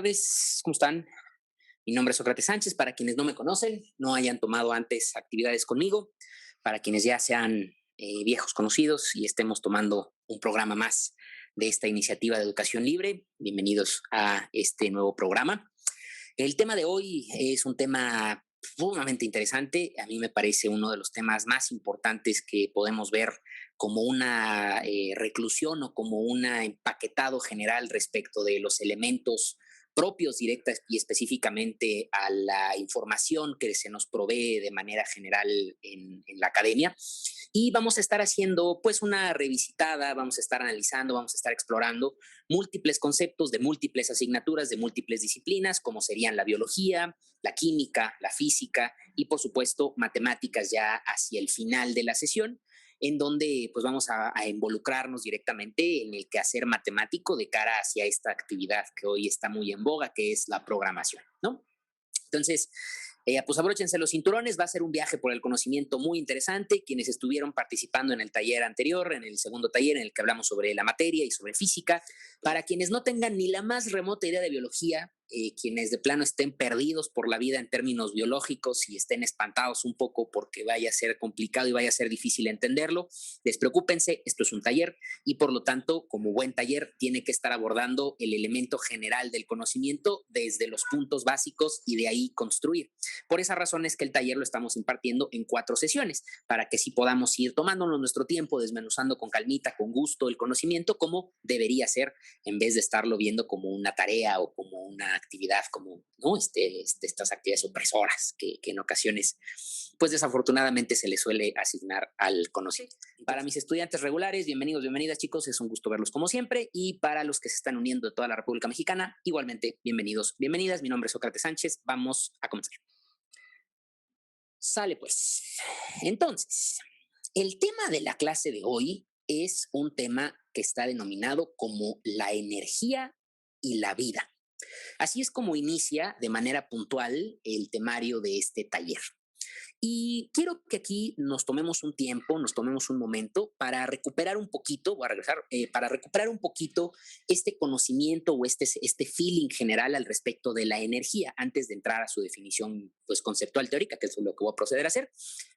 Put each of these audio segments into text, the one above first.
tardes, ¿cómo están? Mi nombre es Sócrates Sánchez. Para quienes no me conocen, no hayan tomado antes actividades conmigo, para quienes ya sean viejos conocidos y estemos tomando un programa más de esta iniciativa de educación libre, bienvenidos a este nuevo programa. El tema de hoy es un tema sumamente interesante. A mí me parece uno de los temas más importantes que podemos ver como una reclusión o como un empaquetado general respecto de los elementos propios directa y específicamente a la información que se nos provee de manera general en la academia. Y vamos a estar haciendo pues una revisitada, vamos a estar analizando, vamos a estar explorando múltiples conceptos de múltiples asignaturas, de múltiples disciplinas, como serían la biología, la química, la física y por supuesto matemáticas ya hacia el final de la sesión, en donde pues vamos a involucrarnos directamente en el quehacer matemático de cara hacia esta actividad que hoy está muy en boga, que es la programación, ¿no? Entonces, pues abróchense los cinturones, va a ser un viaje por el conocimiento muy interesante. Quienes estuvieron participando en el taller anterior, en el segundo taller en el que hablamos sobre la materia y sobre física, para quienes no tengan ni la más remota idea de biología, quienes de plano estén perdidos por la vida en términos biológicos y estén espantados un poco porque vaya a ser complicado y vaya a ser difícil entenderlo, despreocúpense, esto es un taller y por lo tanto, como buen taller, tiene que estar abordando el elemento general del conocimiento desde los puntos básicos y de ahí construir. Por esa razón es que el taller lo estamos impartiendo en 4 sesiones, para que sí podamos ir tomándonos nuestro tiempo, desmenuzando con calmita, con gusto el conocimiento como debería ser, en vez de estarlo viendo como una tarea o como una actividad, como ¿no? Estas actividades opresoras que en ocasiones, pues desafortunadamente se les suele asignar al conocimiento. Para mis estudiantes regulares, bienvenidos, bienvenidas chicos, es un gusto verlos como siempre, y para los que se están uniendo de toda la República Mexicana, igualmente bienvenidos, bienvenidas, mi nombre es Sócrates Sánchez, vamos a comenzar. Sale pues. Entonces, el tema de la clase de hoy es un tema que está denominado como la energía y la vida. Así es como inicia de manera puntual el temario de este taller. Y quiero que aquí nos tomemos un tiempo, nos tomemos un momento para recuperar un poquito, voy a regresar, para recuperar un poquito este conocimiento o este feeling general al respecto de la energía, antes de entrar a su definición pues, conceptual teórica, que es lo que voy a proceder a hacer.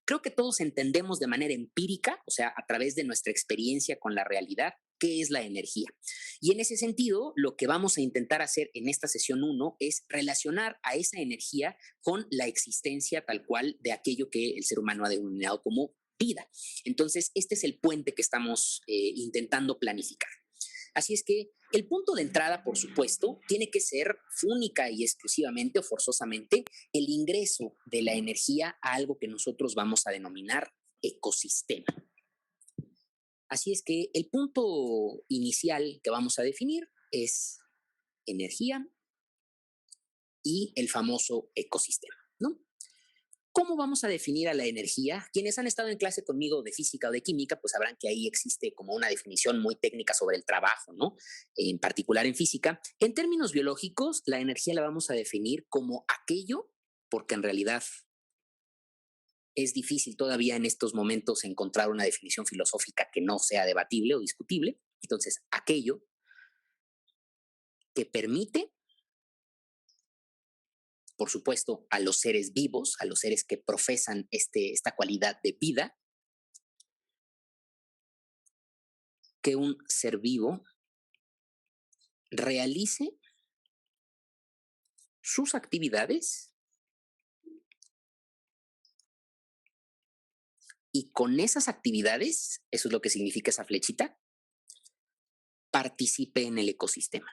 Creo que todos entendemos de manera empírica, o sea, a través de nuestra experiencia con la realidad, qué es la energía. Y en ese sentido, lo que vamos a intentar hacer en esta sesión 1 es relacionar a esa energía con la existencia tal cual de aquello que el ser humano ha denominado como vida. Entonces, este es el puente que estamos intentando planificar. Así es que el punto de entrada, por supuesto, tiene que ser única y exclusivamente o forzosamente el ingreso de la energía a algo que nosotros vamos a denominar ecosistema. Así es que el punto inicial que vamos a definir es energía y el famoso ecosistema, ¿no? ¿Cómo vamos a definir a la energía? Quienes han estado en clase conmigo de física o de química, pues sabrán que ahí existe como una definición muy técnica sobre el trabajo, ¿no? En particular en física. En términos biológicos, la energía la vamos a definir como aquello, porque en realidad es difícil todavía en estos momentos encontrar una definición filosófica que no sea debatible o discutible. Entonces, aquello que permite, por supuesto, a los seres vivos, a los seres que profesan esta cualidad de vida, que un ser vivo realice sus actividades y con esas actividades, eso es lo que significa esa flechita, participe en el ecosistema.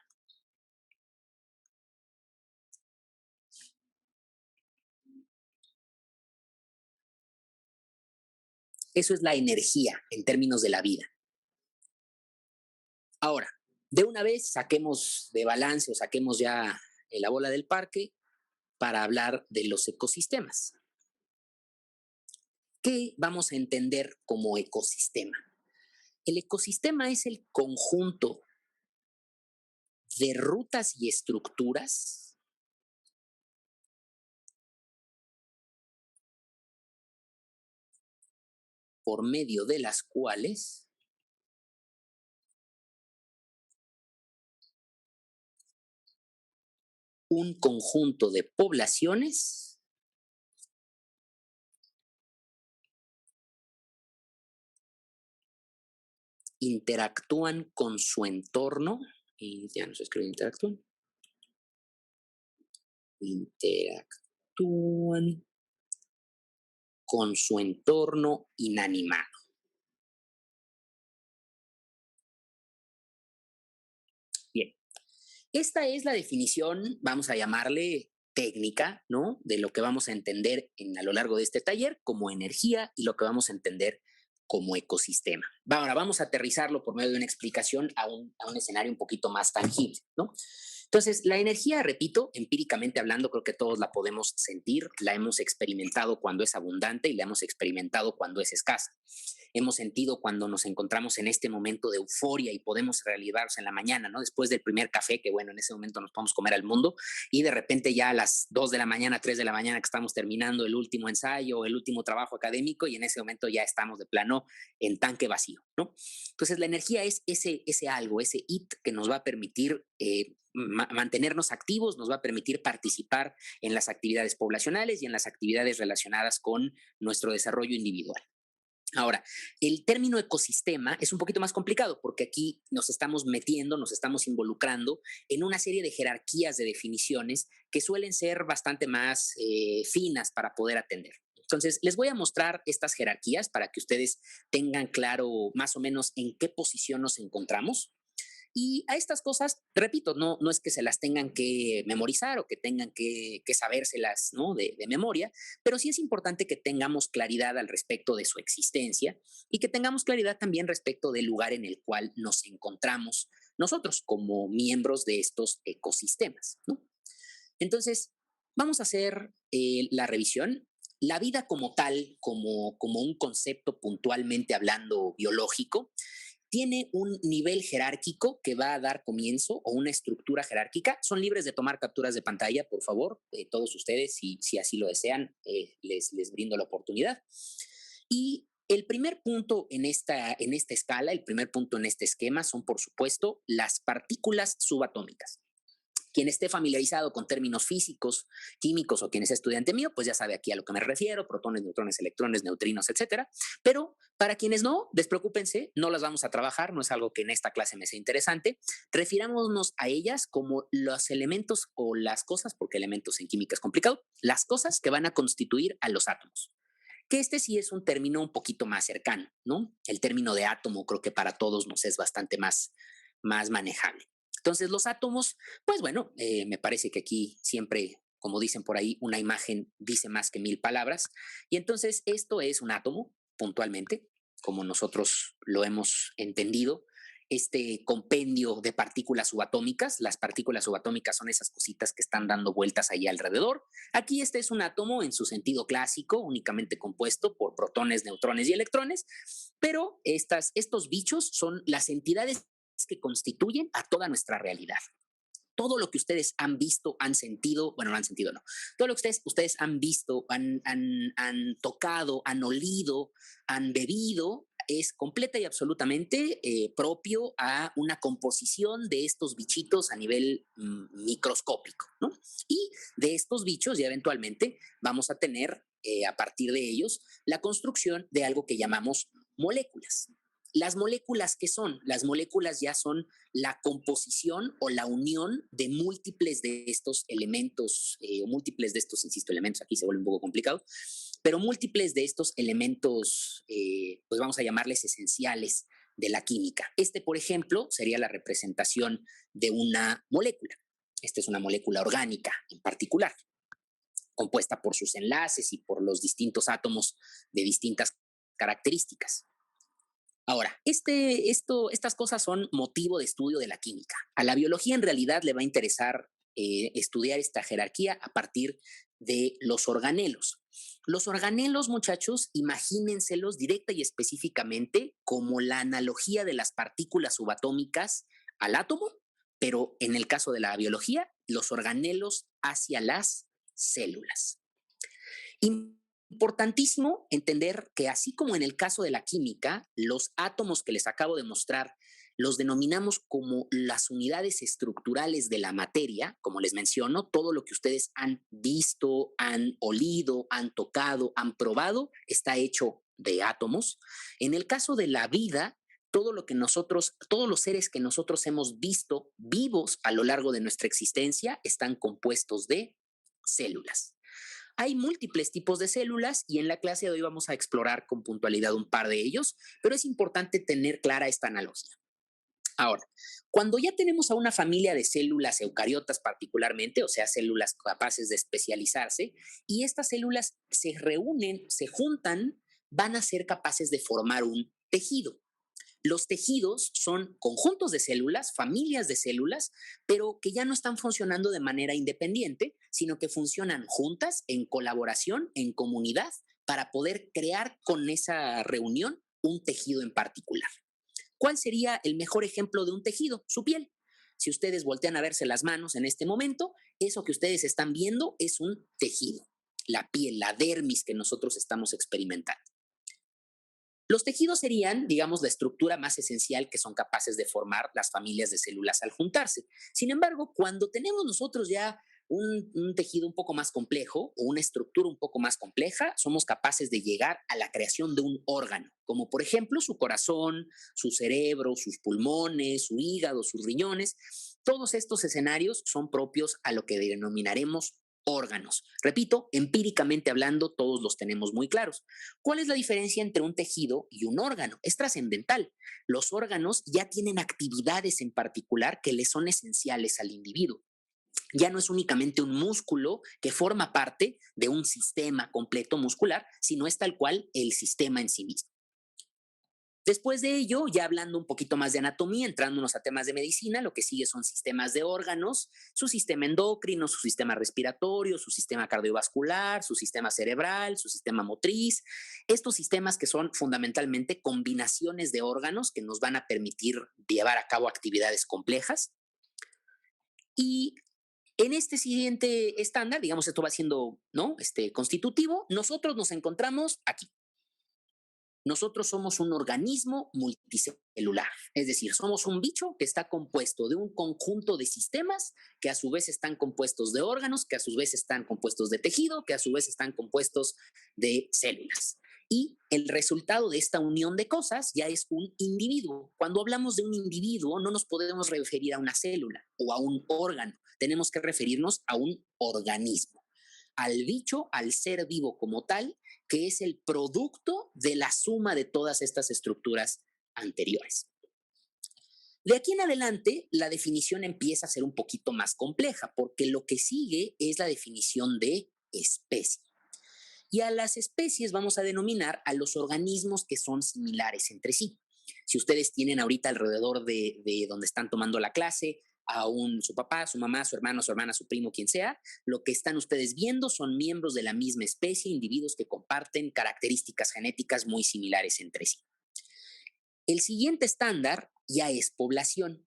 Eso es la energía en términos de la vida. Ahora, de una vez saquemos de balance o saquemos ya la bola del parque para hablar de los ecosistemas. ¿Qué vamos a entender como ecosistema? El ecosistema es el conjunto de rutas y estructuras por medio de las cuales un conjunto de poblaciones interactúan con su entorno, y ya no se escribe interactúan con su entorno inanimado. Bien, esta es la definición, vamos a llamarle técnica, ¿no? De lo que vamos a entender a lo largo de este taller como energía y lo que vamos a entender como ecosistema. Ahora vamos a aterrizarlo por medio de una explicación a un escenario un poquito más tangible, ¿no? Entonces, la energía, repito, empíricamente hablando, creo que todos la podemos sentir, la hemos experimentado cuando es abundante y la hemos experimentado cuando es escasa. Hemos sentido cuando nos encontramos en este momento de euforia y podemos realivarnos en la mañana, ¿no? Después del primer café, que bueno, en ese momento nos podemos comer al mundo, y de repente ya a las 2 de la mañana, 3 de la mañana que estamos terminando el último ensayo, el último trabajo académico, y en ese momento ya estamos de plano en tanque vacío, ¿no? Entonces la energía es ese algo, ese it que nos va a permitir mantenernos activos, nos va a permitir participar en las actividades poblacionales y en las actividades relacionadas con nuestro desarrollo individual. Ahora, el término ecosistema es un poquito más complicado porque aquí nos estamos metiendo, nos estamos involucrando en una serie de jerarquías de definiciones que suelen ser bastante más finas para poder atender. Entonces, les voy a mostrar estas jerarquías para que ustedes tengan claro más o menos en qué posición nos encontramos. Y a estas cosas, repito, no es que se las tengan que memorizar o que tengan que sabérselas, ¿no? De memoria, pero sí es importante que tengamos claridad al respecto de su existencia y que tengamos claridad también respecto del lugar en el cual nos encontramos nosotros como miembros de estos ecosistemas, ¿no? Entonces, vamos a hacer la revisión. La vida como tal, como un concepto puntualmente hablando biológico, tiene un nivel jerárquico que va a dar comienzo o una estructura jerárquica. Son libres de tomar capturas de pantalla, por favor, todos ustedes, si así lo desean, les brindo la oportunidad. Y el primer punto en esta escala, el primer punto en este esquema son, por supuesto, las partículas subatómicas. Quien esté familiarizado con términos físicos, químicos o quien es estudiante mío, pues ya sabe aquí a lo que me refiero, protones, neutrones, electrones, neutrinos, etcétera. Pero para quienes no, despreocúpense, no las vamos a trabajar, no es algo que en esta clase me sea interesante. Refirámonos a ellas como los elementos o las cosas, porque elementos en química es complicado, las cosas que van a constituir a los átomos. Que este sí es un término un poquito más cercano, ¿no? El término de átomo creo que para todos nos es bastante más manejable. Entonces, los átomos, pues bueno, me parece que aquí siempre, como dicen por ahí, una imagen dice más que 1000 palabras. Y entonces, esto es un átomo, puntualmente, como nosotros lo hemos entendido. Este compendio de partículas subatómicas, las partículas subatómicas son esas cositas que están dando vueltas ahí alrededor. Aquí este es un átomo en su sentido clásico, únicamente compuesto por protones, neutrones y electrones, pero estos bichos son las entidades que constituyen a toda nuestra realidad. Todo lo que ustedes han visto, han sentido, bueno, no han sentido, no, todo lo que ustedes han visto, han tocado, han olido, han bebido, es completa y absolutamente propio a una composición de estos bichitos a nivel microscópico, ¿no? Y de estos bichos ya eventualmente vamos a tener, a partir de ellos, la construcción de algo que llamamos moléculas. Las moléculas, ¿qué son? Las moléculas ya son la composición o la unión de múltiples de estos elementos, o múltiples de estos, insisto, elementos, aquí se vuelve un poco complicado, pero múltiples de estos elementos, pues vamos a llamarles esenciales de la química. Este, por ejemplo, sería la representación de una molécula. Esta es una molécula orgánica en particular, compuesta por sus enlaces y por los distintos átomos de distintas características. Ahora, estas cosas son motivo de estudio de la química. A la biología en realidad le va a interesar estudiar esta jerarquía a partir de los organelos. Los organelos, muchachos, imagínenselos directa y específicamente como la analogía de las partículas subatómicas al átomo, pero en el caso de la biología, los organelos hacia las células. Importantísimo entender que así como en el caso de la química, los átomos que les acabo de mostrar los denominamos como las unidades estructurales de la materia, como les menciono, todo lo que ustedes han visto, han olido, han tocado, han probado, está hecho de átomos. En el caso de la vida, todo lo que nosotros, todos los seres que nosotros hemos visto vivos a lo largo de nuestra existencia están compuestos de células. Hay múltiples tipos de células y en la clase de hoy vamos a explorar con puntualidad un par de ellos, pero es importante tener clara esta analogía. Ahora, cuando ya tenemos a una familia de células eucariotas particularmente, o sea, células capaces de especializarse, y estas células se reúnen, se juntan, van a ser capaces de formar un tejido. Los tejidos son conjuntos de células, familias de células, pero que ya no están funcionando de manera independiente, sino que funcionan juntas, en colaboración, en comunidad, para poder crear con esa reunión un tejido en particular. ¿Cuál sería el mejor ejemplo de un tejido? Su piel. Si ustedes voltean a verse las manos en este momento, eso que ustedes están viendo es un tejido, la piel, la dermis que nosotros estamos experimentando. Los tejidos serían, digamos, la estructura más esencial que son capaces de formar las familias de células al juntarse. Sin embargo, cuando tenemos nosotros ya un tejido un poco más complejo o una estructura un poco más compleja, somos capaces de llegar a la creación de un órgano, como por ejemplo su corazón, su cerebro, sus pulmones, su hígado, sus riñones. Todos estos escenarios son propios a lo que denominaremos órganos. Repito, empíricamente hablando, todos los tenemos muy claros. ¿Cuál es la diferencia entre un tejido y un órgano? Es trascendental. Los órganos ya tienen actividades en particular que les son esenciales al individuo. Ya no es únicamente un músculo que forma parte de un sistema completo muscular, sino es tal cual el sistema en sí mismo. Después de ello, ya hablando un poquito más de anatomía, entrándonos a temas de medicina, lo que sigue son sistemas de órganos, su sistema endocrino, su sistema respiratorio, su sistema cardiovascular, su sistema cerebral, su sistema motriz. Estos sistemas que son fundamentalmente combinaciones de órganos que nos van a permitir llevar a cabo actividades complejas. Y en este siguiente estándar, digamos, esto va siendo, ¿no? Constitutivo, nosotros nos encontramos aquí. Nosotros somos un organismo multicelular, es decir, somos un bicho que está compuesto de un conjunto de sistemas que a su vez están compuestos de órganos, que a su vez están compuestos de tejido, que a su vez están compuestos de células. Y el resultado de esta unión de cosas ya es un individuo. Cuando hablamos de un individuo, no nos podemos referir a una célula o a un órgano, tenemos que referirnos a un organismo, al bicho, al ser vivo como tal, que es el producto de la suma de todas estas estructuras anteriores. De aquí en adelante, la definición empieza a ser un poquito más compleja, porque lo que sigue es la definición de especie. Y a las especies vamos a denominar a los organismos que son similares entre sí. Si ustedes tienen ahorita alrededor de donde están tomando la clase a su papá, su mamá, su hermano, su hermana, su primo, quien sea, lo que están ustedes viendo son miembros de la misma especie, individuos que comparten características genéticas muy similares entre sí. El siguiente estándar ya es población.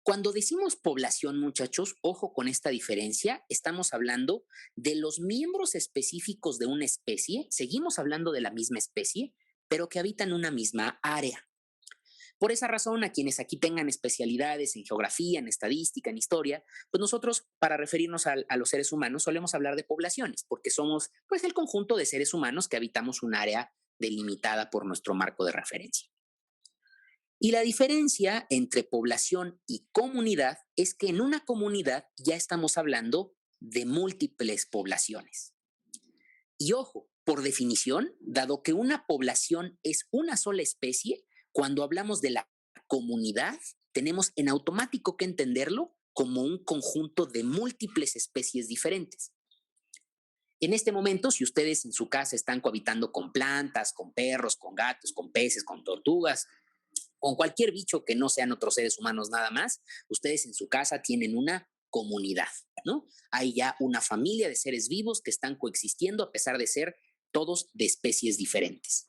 Cuando decimos población, muchachos, ojo con esta diferencia, estamos hablando de los miembros específicos de una especie, seguimos hablando de la misma especie, pero que habitan una misma área. Por esa razón, a quienes aquí tengan especialidades en geografía, en estadística, en historia, pues nosotros, para referirnos a los seres humanos, solemos hablar de poblaciones, porque somos pues el conjunto de seres humanos que habitamos un área delimitada por nuestro marco de referencia. Y la diferencia entre población y comunidad es que en una comunidad ya estamos hablando de múltiples poblaciones. Y ojo, por definición, dado que una población es una sola especie, cuando hablamos de la comunidad, tenemos en automático que entenderlo como un conjunto de múltiples especies diferentes. En este momento, si ustedes en su casa están cohabitando con plantas, con perros, con gatos, con peces, con tortugas, con cualquier bicho que no sean otros seres humanos nada más, ustedes en su casa tienen una comunidad, ¿no? Hay ya una familia de seres vivos que están coexistiendo a pesar de ser todos de especies diferentes.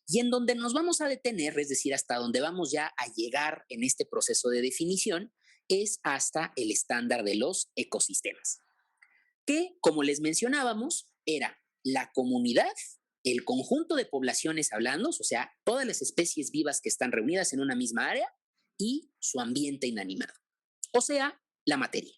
Y en donde nos vamos a detener, es decir, hasta donde vamos ya a llegar en este proceso de definición, es hasta el estándar de los ecosistemas, que, como les mencionábamos, era la comunidad, el conjunto de poblaciones hablando, o sea, todas las especies vivas que están reunidas en una misma área, y su ambiente inanimado, o sea, la materia.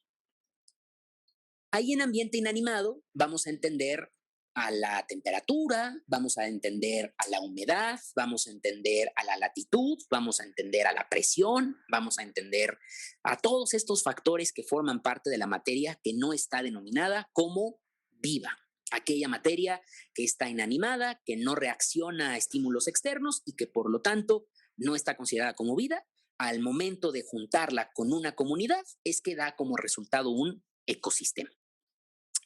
Ahí en ambiente inanimado vamos a entender a la temperatura, vamos a entender a la humedad, vamos a entender a la latitud, vamos a entender a la presión, vamos a entender a todos estos factores que forman parte de la materia que no está denominada como viva. Aquella materia que está inanimada, que no reacciona a estímulos externos y que por lo tanto no está considerada como vida. Al momento de juntarla con una comunidad es que da como resultado un ecosistema.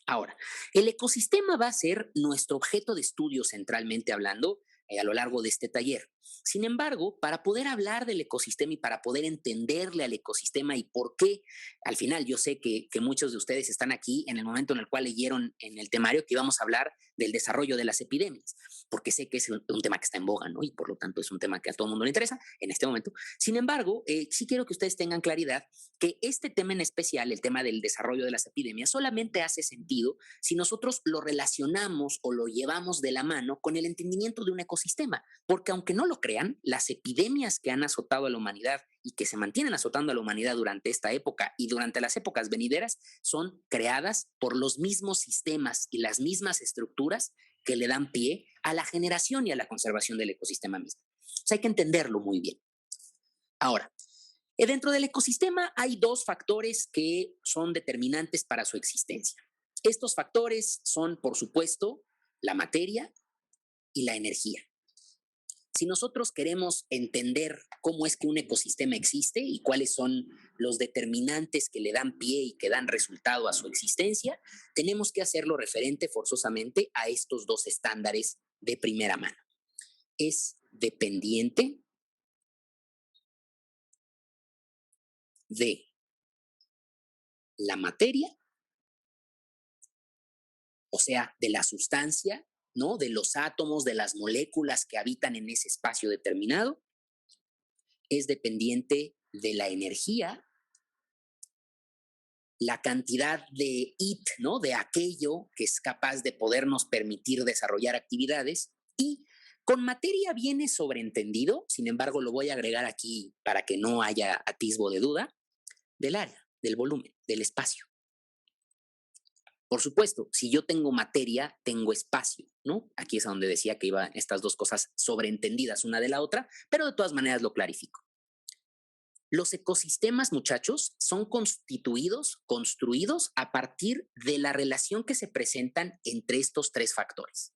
Ahora, el ecosistema va a ser nuestro objeto de estudio centralmente hablando a lo largo de este taller. Sin embargo, para poder hablar del ecosistema y para poder entenderle al ecosistema y por qué, al final yo sé que muchos de ustedes están aquí en el momento en el cual leyeron en el temario que íbamos a hablar del desarrollo de las epidemias, porque sé que es un tema que está en boga, ¿no? Y por lo tanto es un tema que a todo el mundo le interesa en este momento. Sin embargo, sí quiero que ustedes tengan claridad que este tema en especial, el tema del desarrollo de las epidemias, solamente hace sentido si nosotros lo relacionamos o lo llevamos de la mano con el entendimiento de un ecosistema, porque aunque no lo crean, las epidemias que han azotado a la humanidad y que se mantienen azotando a la humanidad durante esta época y durante las épocas venideras son creadas por los mismos sistemas y las mismas estructuras que le dan pie a la generación y a la conservación del ecosistema mismo. O sea, hay que entenderlo muy bien. Ahora, dentro del ecosistema hay dos factores que son determinantes para su existencia. Estos factores son, por supuesto, la materia y la energía. Si nosotros queremos entender cómo es que un ecosistema existe y cuáles son los determinantes que le dan pie y que dan resultado a su existencia, tenemos que hacerlo referente forzosamente a estos dos estándares de primera mano. Es dependiente de la materia, o sea, de la sustancia, ¿no? De los átomos, de las moléculas que habitan en ese espacio determinado. Es dependiente de la energía, la cantidad de IT, ¿no? De aquello que es capaz de podernos permitir desarrollar actividades. Y con materia viene sobreentendido, sin embargo lo voy a agregar aquí para que no haya atisbo de duda, del área, del volumen, del espacio. Por supuesto, si yo tengo materia, tengo espacio, ¿no? Aquí es a donde decía que iban estas dos cosas sobreentendidas una de la otra, pero de todas maneras lo clarifico. Los ecosistemas, muchachos, son construidos a partir de la relación que se presentan entre estos tres factores.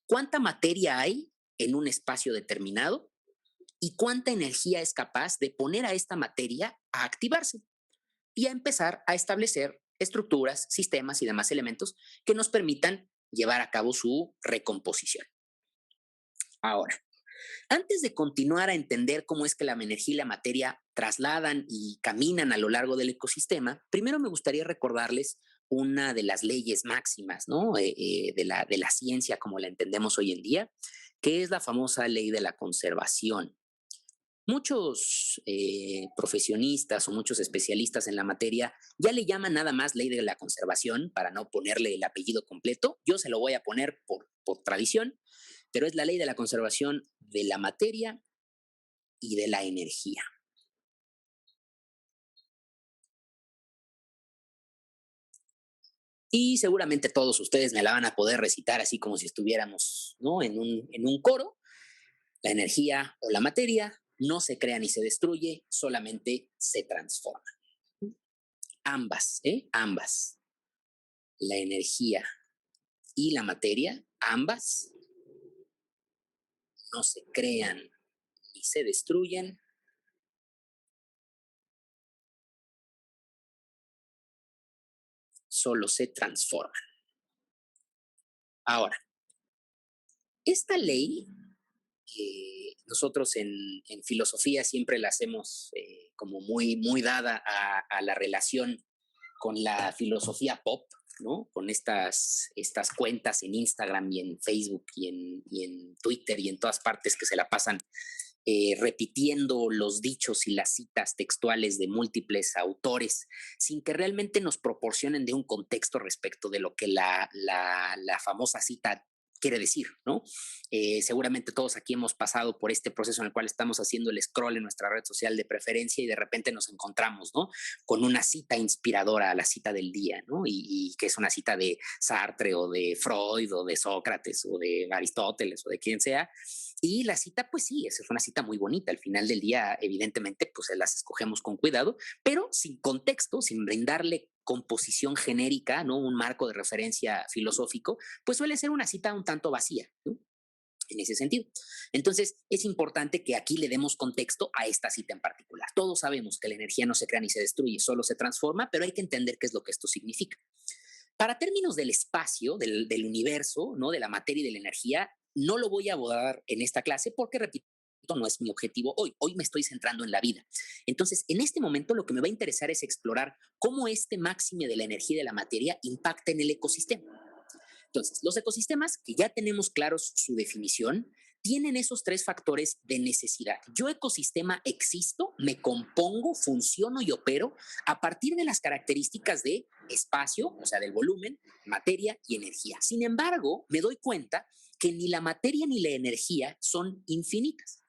¿Cuánta materia hay en un espacio determinado? ¿Y cuánta energía es capaz de poner a esta materia a activarse y a empezar a establecer estructuras, sistemas y demás elementos que nos permitan llevar a cabo su recomposición? Ahora, antes de continuar a entender cómo es que la energía y la materia trasladan y caminan a lo largo del ecosistema, primero me gustaría recordarles una de las leyes máximas, ¿no? De la ciencia como la entendemos hoy en día, que es la famosa ley de la conservación. Muchos profesionistas o muchos especialistas en la materia ya le llaman nada más ley de la conservación para no ponerle el apellido completo. Yo se lo voy a poner por tradición, pero es la ley de la conservación de la materia y de la energía. Y seguramente todos ustedes me la van a poder recitar así como si estuviéramos, ¿no? En un coro. La energía o la materia no se crea ni se destruye, solamente se transforma. Ambas, ¿eh? Ambas. La energía y la materia, ambas, no se crean ni se destruyen, solo se transforman. Ahora, esta ley nosotros en filosofía siempre la hacemos como muy dada a la relación con la filosofía pop, ¿no? Con estas cuentas en Instagram y en Facebook y en Twitter y en todas partes que se la pasan repitiendo los dichos y las citas textuales de múltiples autores sin que realmente nos proporcionen de un contexto respecto de lo que la famosa cita quiere decir, ¿no? Seguramente todos aquí hemos pasado por este proceso en el cual estamos haciendo el scroll en nuestra red social de preferencia y de repente nos encontramos, ¿no? Con una cita inspiradora, la cita del día, ¿no? Y que es una cita de Sartre o de Freud o de Sócrates o de Aristóteles o de quien sea. Y la cita, pues sí, esa fue una cita muy bonita. Al final del día, evidentemente, pues las escogemos con cuidado, pero sin contexto, sin brindarle composición genérica, ¿no? Un marco de referencia filosófico, pues suele ser una cita un tanto vacía, ¿no? En ese sentido. Entonces, es importante que aquí le demos contexto a esta cita en particular. Todos sabemos que la energía no se crea ni se destruye, solo se transforma, pero hay que entender qué es lo que esto significa. Para términos del espacio, del universo, ¿no? De la materia y de la energía, no lo voy a abordar en esta clase porque, repito, no es mi objetivo hoy. Hoy me estoy centrando en la vida. Entonces, en este momento lo que me va a interesar es explorar cómo este máxime de la energía y de la materia impacta en el ecosistema. Entonces, los ecosistemas, que ya tenemos claros su definición, tienen esos tres factores de necesidad. Yo ecosistema existo, me compongo, funciono y opero a partir de las características de espacio, o sea, del volumen, materia y energía. Sin embargo, me doy cuenta que ni la materia ni la energía son infinitas.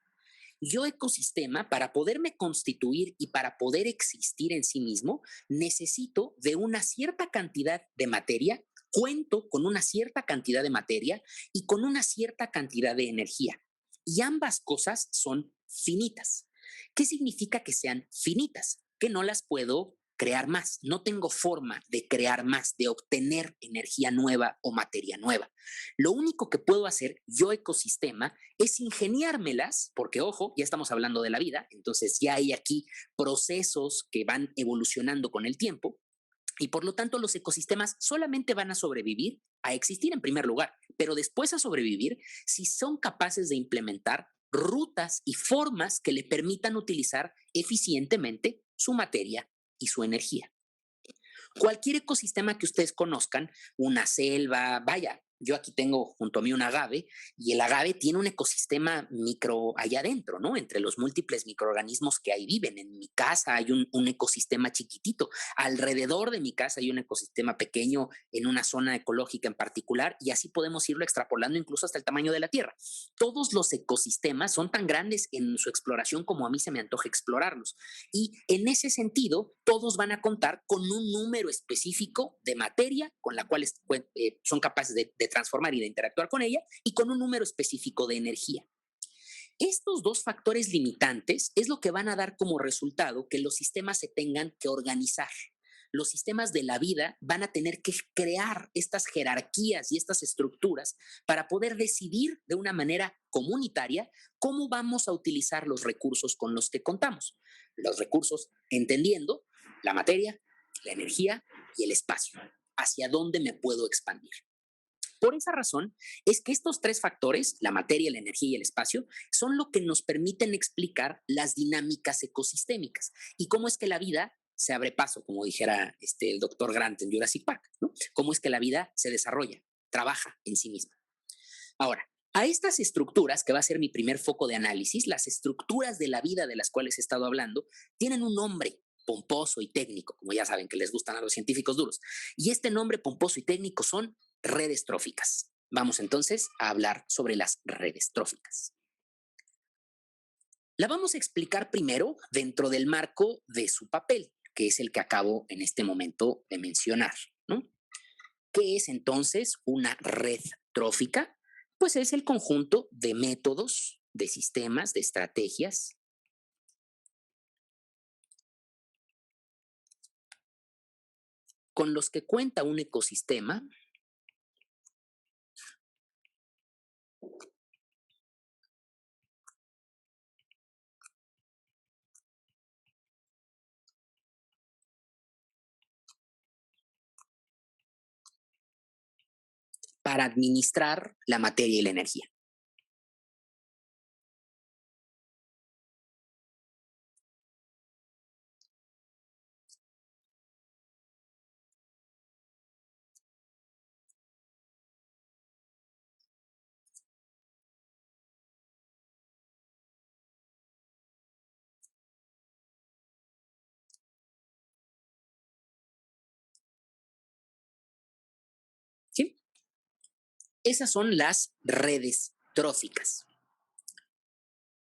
Yo ecosistema, para poderme constituir y para poder existir en sí mismo, necesito de una cierta cantidad de materia, cuento con una cierta cantidad de materia y con una cierta cantidad de energía. Y ambas cosas son finitas. ¿Qué significa que sean finitas? Que no las puedo crear más. No tengo forma de crear más, de obtener energía nueva o materia nueva. Lo único que puedo hacer yo ecosistema es ingeniármelas, porque ojo, ya estamos hablando de la vida, entonces ya hay aquí procesos que van evolucionando con el tiempo y por lo tanto los ecosistemas solamente van a sobrevivir, a existir en primer lugar, pero después a sobrevivir si son capaces de implementar rutas y formas que le permitan utilizar eficientemente su materia y su energía. Cualquier ecosistema que ustedes conozcan, una selva, vaya, yo aquí tengo junto a mí un agave y el agave tiene un ecosistema micro allá adentro, ¿no? Entre los múltiples microorganismos que ahí viven. En mi casa hay un ecosistema chiquitito. Alrededor de mi casa hay un ecosistema pequeño en una zona ecológica en particular y así podemos irlo extrapolando incluso hasta el tamaño de la Tierra. Todos los ecosistemas son tan grandes en su exploración como a mí se me antoja explorarlos. Y en ese sentido, todos van a contar con un número específico de materia con la cual son capaces de transformar y de interactuar con ella y con un número específico de energía. Estos dos factores limitantes es lo que van a dar como resultado que los sistemas se tengan que organizar. Los sistemas de la vida van a tener que crear estas jerarquías y estas estructuras para poder decidir de una manera comunitaria cómo vamos a utilizar los recursos con los que contamos. Los recursos entendiendo la materia, la energía y el espacio. ¿Hacia dónde me puedo expandir? Por esa razón es que estos tres factores, la materia, la energía y el espacio, son lo que nos permiten explicar las dinámicas ecosistémicas y cómo es que la vida se abre paso, como dijera el doctor Grant en Jurassic Park, ¿no? Cómo es que la vida se desarrolla, trabaja en sí misma. Ahora, a estas estructuras, que va a ser mi primer foco de análisis, las estructuras de la vida de las cuales he estado hablando, tienen un nombre pomposo y técnico, como ya saben que les gustan a los científicos duros. Y este nombre pomposo y técnico son redes tróficas. Vamos entonces a hablar sobre las redes tróficas. La vamos a explicar primero dentro del marco de su papel, que es el que acabo en este momento de mencionar, ¿no? ¿Qué es entonces una red trófica? Pues es el conjunto de métodos, de sistemas, de estrategias con los que cuenta un ecosistema para administrar la materia y la energía. ¿Sí? Esas son las redes tróficas.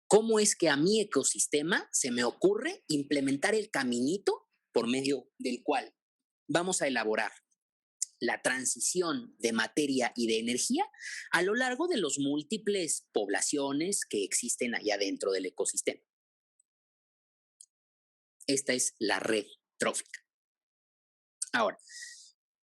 ¿Cómo es que a mi ecosistema se me ocurre implementar el caminito por medio del cual vamos a elaborar la transición de materia y de energía a lo largo de las múltiples poblaciones que existen allá dentro del ecosistema? Esta es la red trófica. Ahora,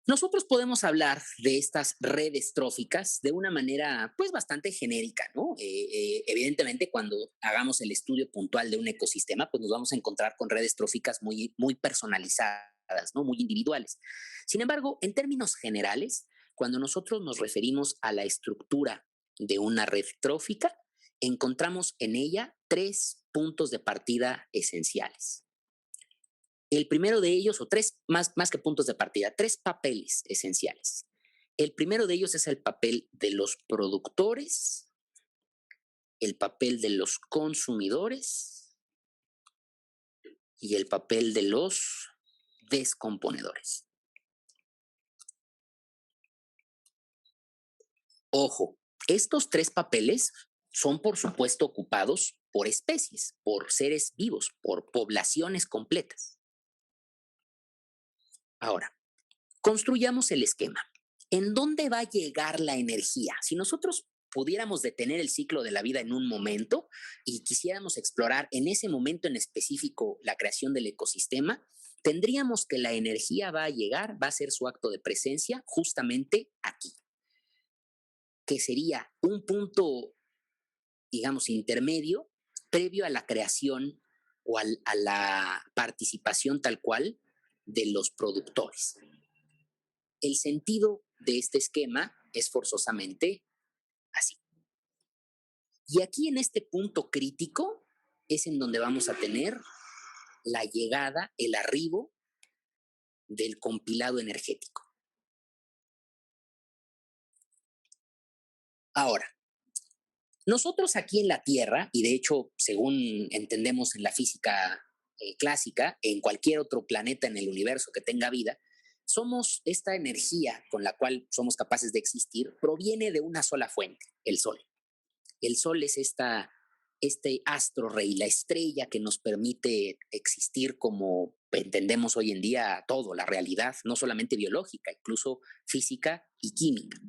nosotros podemos hablar de estas redes tróficas de una manera, pues, bastante genérica, ¿no? Evidentemente, cuando hagamos el estudio puntual de un ecosistema, pues nos vamos a encontrar con redes tróficas muy, muy personalizadas, ¿no? Muy individuales. Sin embargo, en términos generales, cuando nosotros nos referimos a la estructura de una red trófica, encontramos en ella tres puntos de partida esenciales. El primero de ellos, o tres, más que puntos de partida, tres papeles esenciales. El primero de ellos es el papel de los productores, el papel de los consumidores y el papel de los descomponedores. Ojo, estos tres papeles son por supuesto ocupados por especies, por seres vivos, por poblaciones completas. Ahora, construyamos el esquema. ¿En dónde va a llegar la energía? Si nosotros pudiéramos detener el ciclo de la vida en un momento y quisiéramos explorar en ese momento en específico la creación del ecosistema, tendríamos que la energía va a llegar, va a ser su acto de presencia justamente aquí, que sería un punto, digamos, intermedio previo a la creación o a la participación tal cual de los productores. El sentido de este esquema es forzosamente así. Y aquí en este punto crítico es en donde vamos a tener la llegada, el arribo del compilado energético. Ahora, nosotros aquí en la Tierra, y de hecho, según entendemos en la física clásica, en cualquier otro planeta en el universo que tenga vida, somos esta energía con la cual somos capaces de existir, proviene de una sola fuente, el Sol. El Sol es este astro rey, la estrella que nos permite existir como entendemos hoy en día todo, la realidad, no solamente biológica, incluso física y química.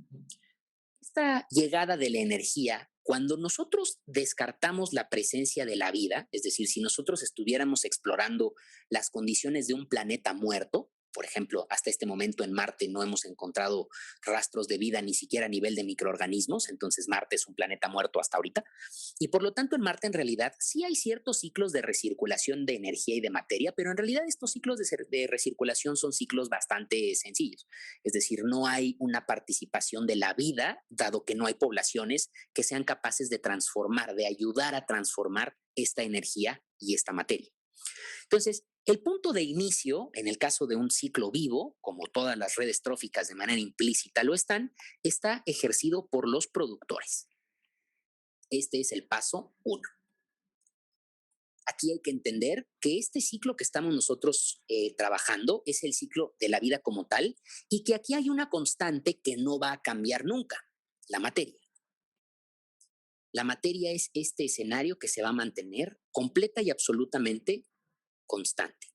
Esta llegada de la energía, cuando nosotros descartamos la presencia de la vida, es decir, si nosotros estuviéramos explorando las condiciones de un planeta muerto, por ejemplo, hasta este momento en Marte no hemos encontrado rastros de vida ni siquiera a nivel de microorganismos, entonces Marte es un planeta muerto hasta ahorita. Y por lo tanto en Marte en realidad sí hay ciertos ciclos de recirculación de energía y de materia, pero en realidad estos ciclos de recirculación son ciclos bastante sencillos. Es decir, no hay una participación de la vida, dado que no hay poblaciones que sean capaces de transformar, de ayudar a transformar esta energía y esta materia. Entonces, el punto de inicio, en el caso de un ciclo vivo, como todas las redes tróficas de manera implícita lo están, está ejercido por los productores. Este es el paso uno. Aquí hay que entender que este ciclo que estamos nosotros trabajando es el ciclo de la vida como tal y que aquí hay una constante que no va a cambiar nunca, la materia. La materia es este escenario que se va a mantener completa y absolutamente constante.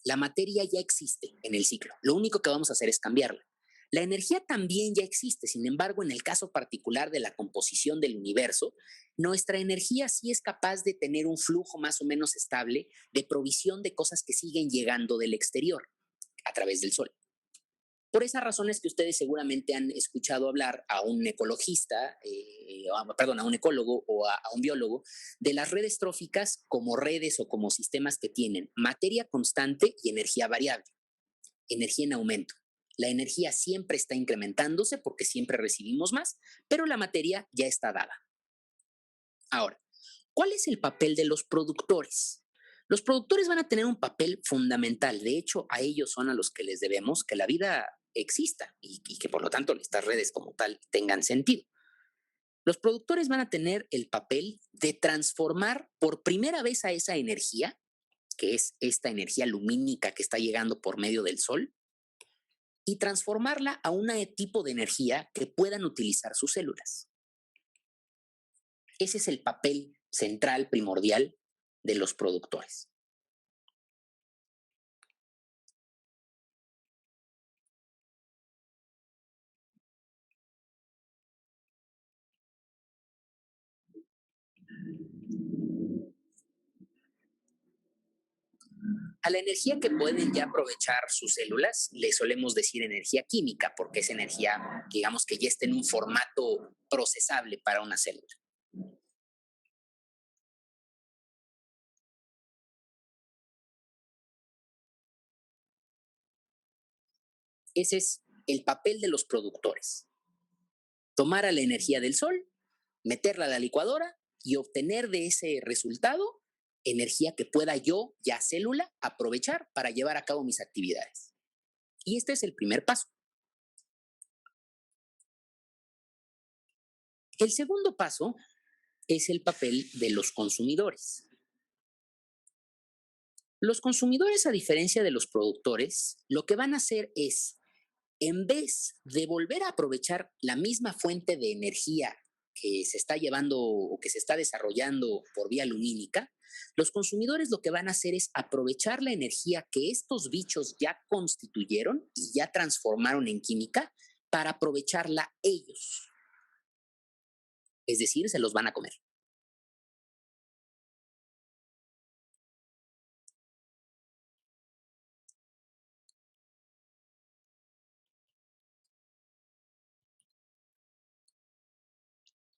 La materia ya existe en el ciclo, lo único que vamos a hacer es cambiarla. La energía también ya existe, sin embargo, en el caso particular de la composición del universo, nuestra energía sí es capaz de tener un flujo más o menos estable de provisión de cosas que siguen llegando del exterior a través del Sol. Por esas razones que ustedes seguramente han escuchado hablar a un ecologista, perdón, a un ecólogo o a un biólogo, de las redes tróficas como redes o como sistemas que tienen materia constante y energía variable, energía en aumento. La energía siempre está incrementándose porque siempre recibimos más, pero la materia ya está dada. Ahora, ¿cuál es el papel de los productores? Los productores van a tener un papel fundamental. De hecho, a ellos son a los que les debemos que la vida exista y que por lo tanto estas redes como tal tengan sentido. Los productores van a tener el papel de transformar por primera vez a esa energía, que es esta energía lumínica que está llegando por medio del Sol, y transformarla a un tipo de energía que puedan utilizar sus células. Ese es el papel central, primordial de los productores. A la energía que pueden ya aprovechar sus células le solemos decir energía química, porque es energía, digamos, que ya está en un formato procesable para una célula. Ese es el papel de los productores. Tomar a la energía del sol, meterla a la licuadora y obtener de ese resultado energía que pueda yo, ya célula, aprovechar para llevar a cabo mis actividades. Y este es el primer paso. El segundo paso es el papel de los consumidores. Los consumidores, a diferencia de los productores, lo que van a hacer es, en vez de volver a aprovechar la misma fuente de energía que se está llevando o que se está desarrollando por vía lumínica, los consumidores lo que van a hacer es aprovechar la energía que estos bichos ya constituyeron y ya transformaron en química para aprovecharla ellos. Es decir, se los van a comer.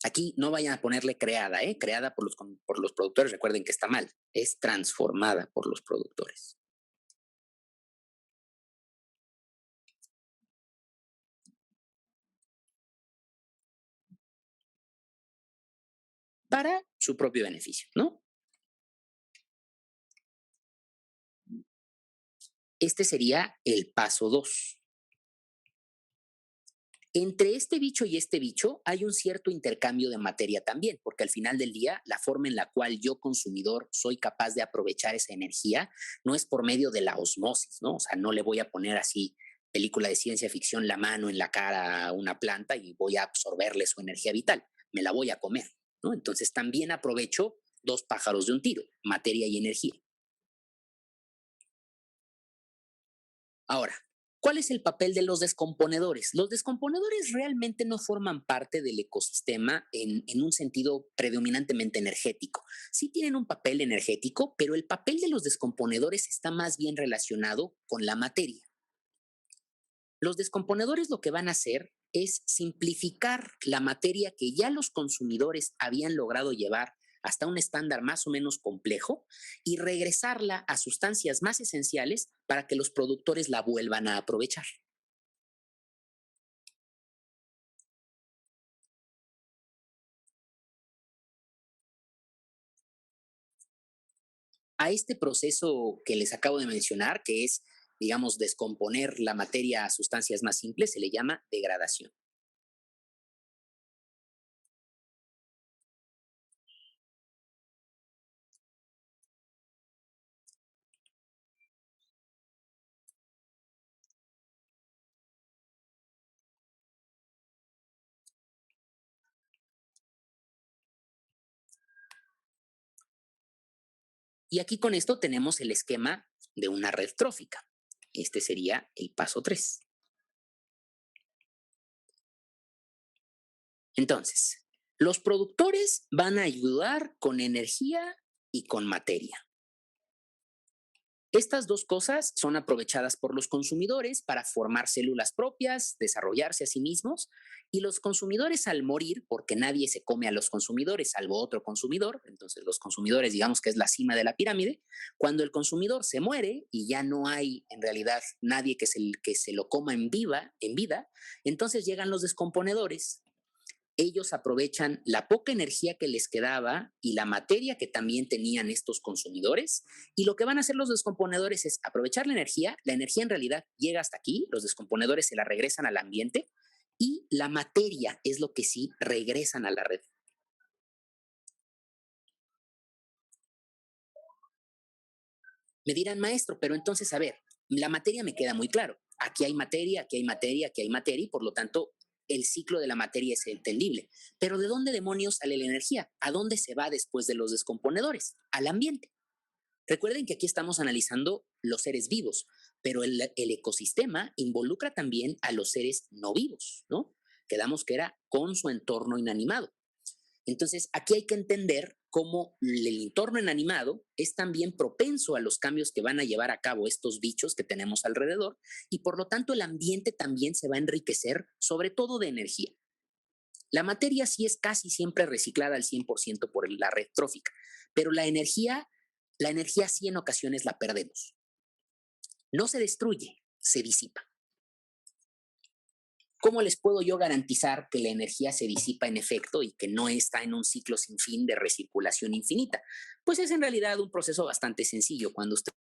Aquí no vayan a ponerle creada, ¿eh? Creada por los productores, recuerden que está mal. Es transformada por los productores para su propio beneficio, ¿no? Este sería el paso 2. Entre este bicho y este bicho hay un cierto intercambio de materia también, porque al final del día, la forma en la cual yo, consumidor, soy capaz de aprovechar esa energía no es por medio de la osmosis, ¿no? O sea, no le voy a poner así película de ciencia ficción la mano en la cara a una planta y voy a absorberle su energía vital, me la voy a comer, ¿no? Entonces también aprovecho dos pájaros de un tiro, materia y energía. Ahora, ¿cuál es el papel de los descomponedores? Los descomponedores realmente no forman parte del ecosistema en un sentido predominantemente energético. Sí tienen un papel energético, pero el papel de los descomponedores está más bien relacionado con la materia. Los descomponedores lo que van a hacer es simplificar la materia que ya los consumidores habían logrado llevar hasta un estándar más o menos complejo y regresarla a sustancias más esenciales para que los productores la vuelvan a aprovechar. A este proceso que les acabo de mencionar, que es, digamos, descomponer la materia a sustancias más simples, se le llama degradación. Y aquí con esto tenemos el esquema de una red trófica. Este sería el paso 3. Entonces, los productores van a ayudar con energía y con materia. Estas dos cosas son aprovechadas por los consumidores para formar células propias, desarrollarse a sí mismos, y los consumidores, al morir, porque nadie se come a los consumidores salvo otro consumidor, entonces los consumidores, digamos que es la cima de la pirámide. Cuando el consumidor se muere y ya no hay en realidad nadie que se lo coma en vida, entonces llegan los descomponedores. Ellos aprovechan la poca energía que les quedaba y la materia que también tenían estos consumidores, y lo que van a hacer los descomponedores es aprovechar la energía en realidad llega hasta aquí, los descomponedores se la regresan al ambiente y la materia es lo que sí regresan a la red. Me dirán, maestro, pero entonces, a ver, la materia me queda muy claro. aquí hay materia, aquí hay materia, aquí hay materia, y por lo tanto el ciclo de la materia es entendible. Pero ¿de dónde demonios sale la energía? ¿A dónde se va después de los descomponedores? Al ambiente. Recuerden que aquí estamos analizando los seres vivos, pero el ecosistema involucra también a los seres no vivos, ¿no? Quedamos que era con su entorno inanimado. Entonces, aquí hay que entender cómo el entorno inanimado es también propenso a los cambios que van a llevar a cabo estos bichos que tenemos alrededor y por lo tanto el ambiente también se va a enriquecer, sobre todo de energía. La materia sí es casi siempre reciclada al 100% por la red trófica, pero la energía sí en ocasiones la perdemos. No se destruye, se disipa. ¿Cómo les puedo yo garantizar que la energía se disipa en efecto y que no está en un ciclo sin fin de recirculación infinita? Pues es en realidad un proceso bastante sencillo. Cuando ustedes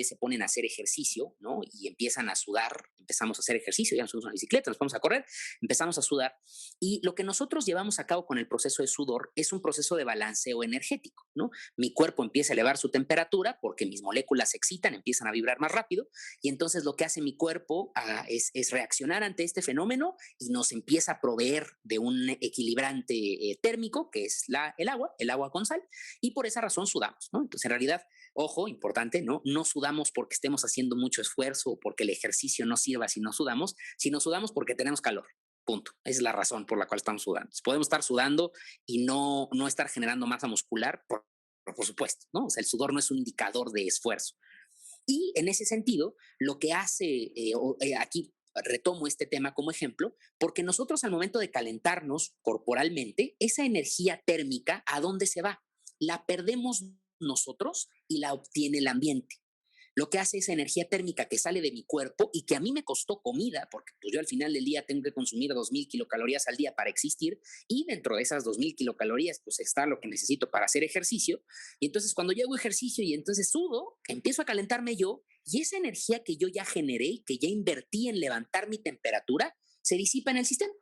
se ponen a hacer ejercicio, ¿no? Y empiezan a sudar, empezamos a hacer ejercicio, ya nos subimos a una bicicleta, nos vamos a correr, empezamos a sudar. Y lo que nosotros llevamos a cabo con el proceso de sudor es un proceso de balanceo energético, ¿no? Mi cuerpo empieza a elevar su temperatura porque mis moléculas se excitan, empiezan a vibrar más rápido, y entonces lo que hace mi cuerpo es reaccionar ante este fenómeno y nos empieza a proveer de un equilibrante térmico, que es el agua con sal, y por esa razón sudamos, ¿no? Entonces, en realidad, ojo, importante, ¿no? No sudamos porque estemos haciendo mucho esfuerzo o porque el ejercicio no sirva si no sudamos, sino sudamos porque tenemos calor. Punto. Esa es la razón por la cual estamos sudando. Podemos estar sudando y no estar generando masa muscular, por supuesto, ¿no? O sea, el sudor no es un indicador de esfuerzo. Y en ese sentido, lo que hace, aquí retomo este tema como ejemplo, porque nosotros al momento de calentarnos corporalmente, esa energía térmica, ¿a dónde se va? La perdemos nosotros y la obtiene el ambiente. Lo que hace esa energía térmica que sale de mi cuerpo y que a mí me costó comida, porque pues yo al final del día tengo que consumir 2000 kilocalorías al día para existir, y dentro de esas 2000 kilocalorías pues está lo que necesito para hacer ejercicio, y entonces cuando yo hago ejercicio y entonces sudo, empiezo a calentarme yo, y esa energía que yo ya generé, que ya invertí en levantar mi temperatura, se disipa en el sistema.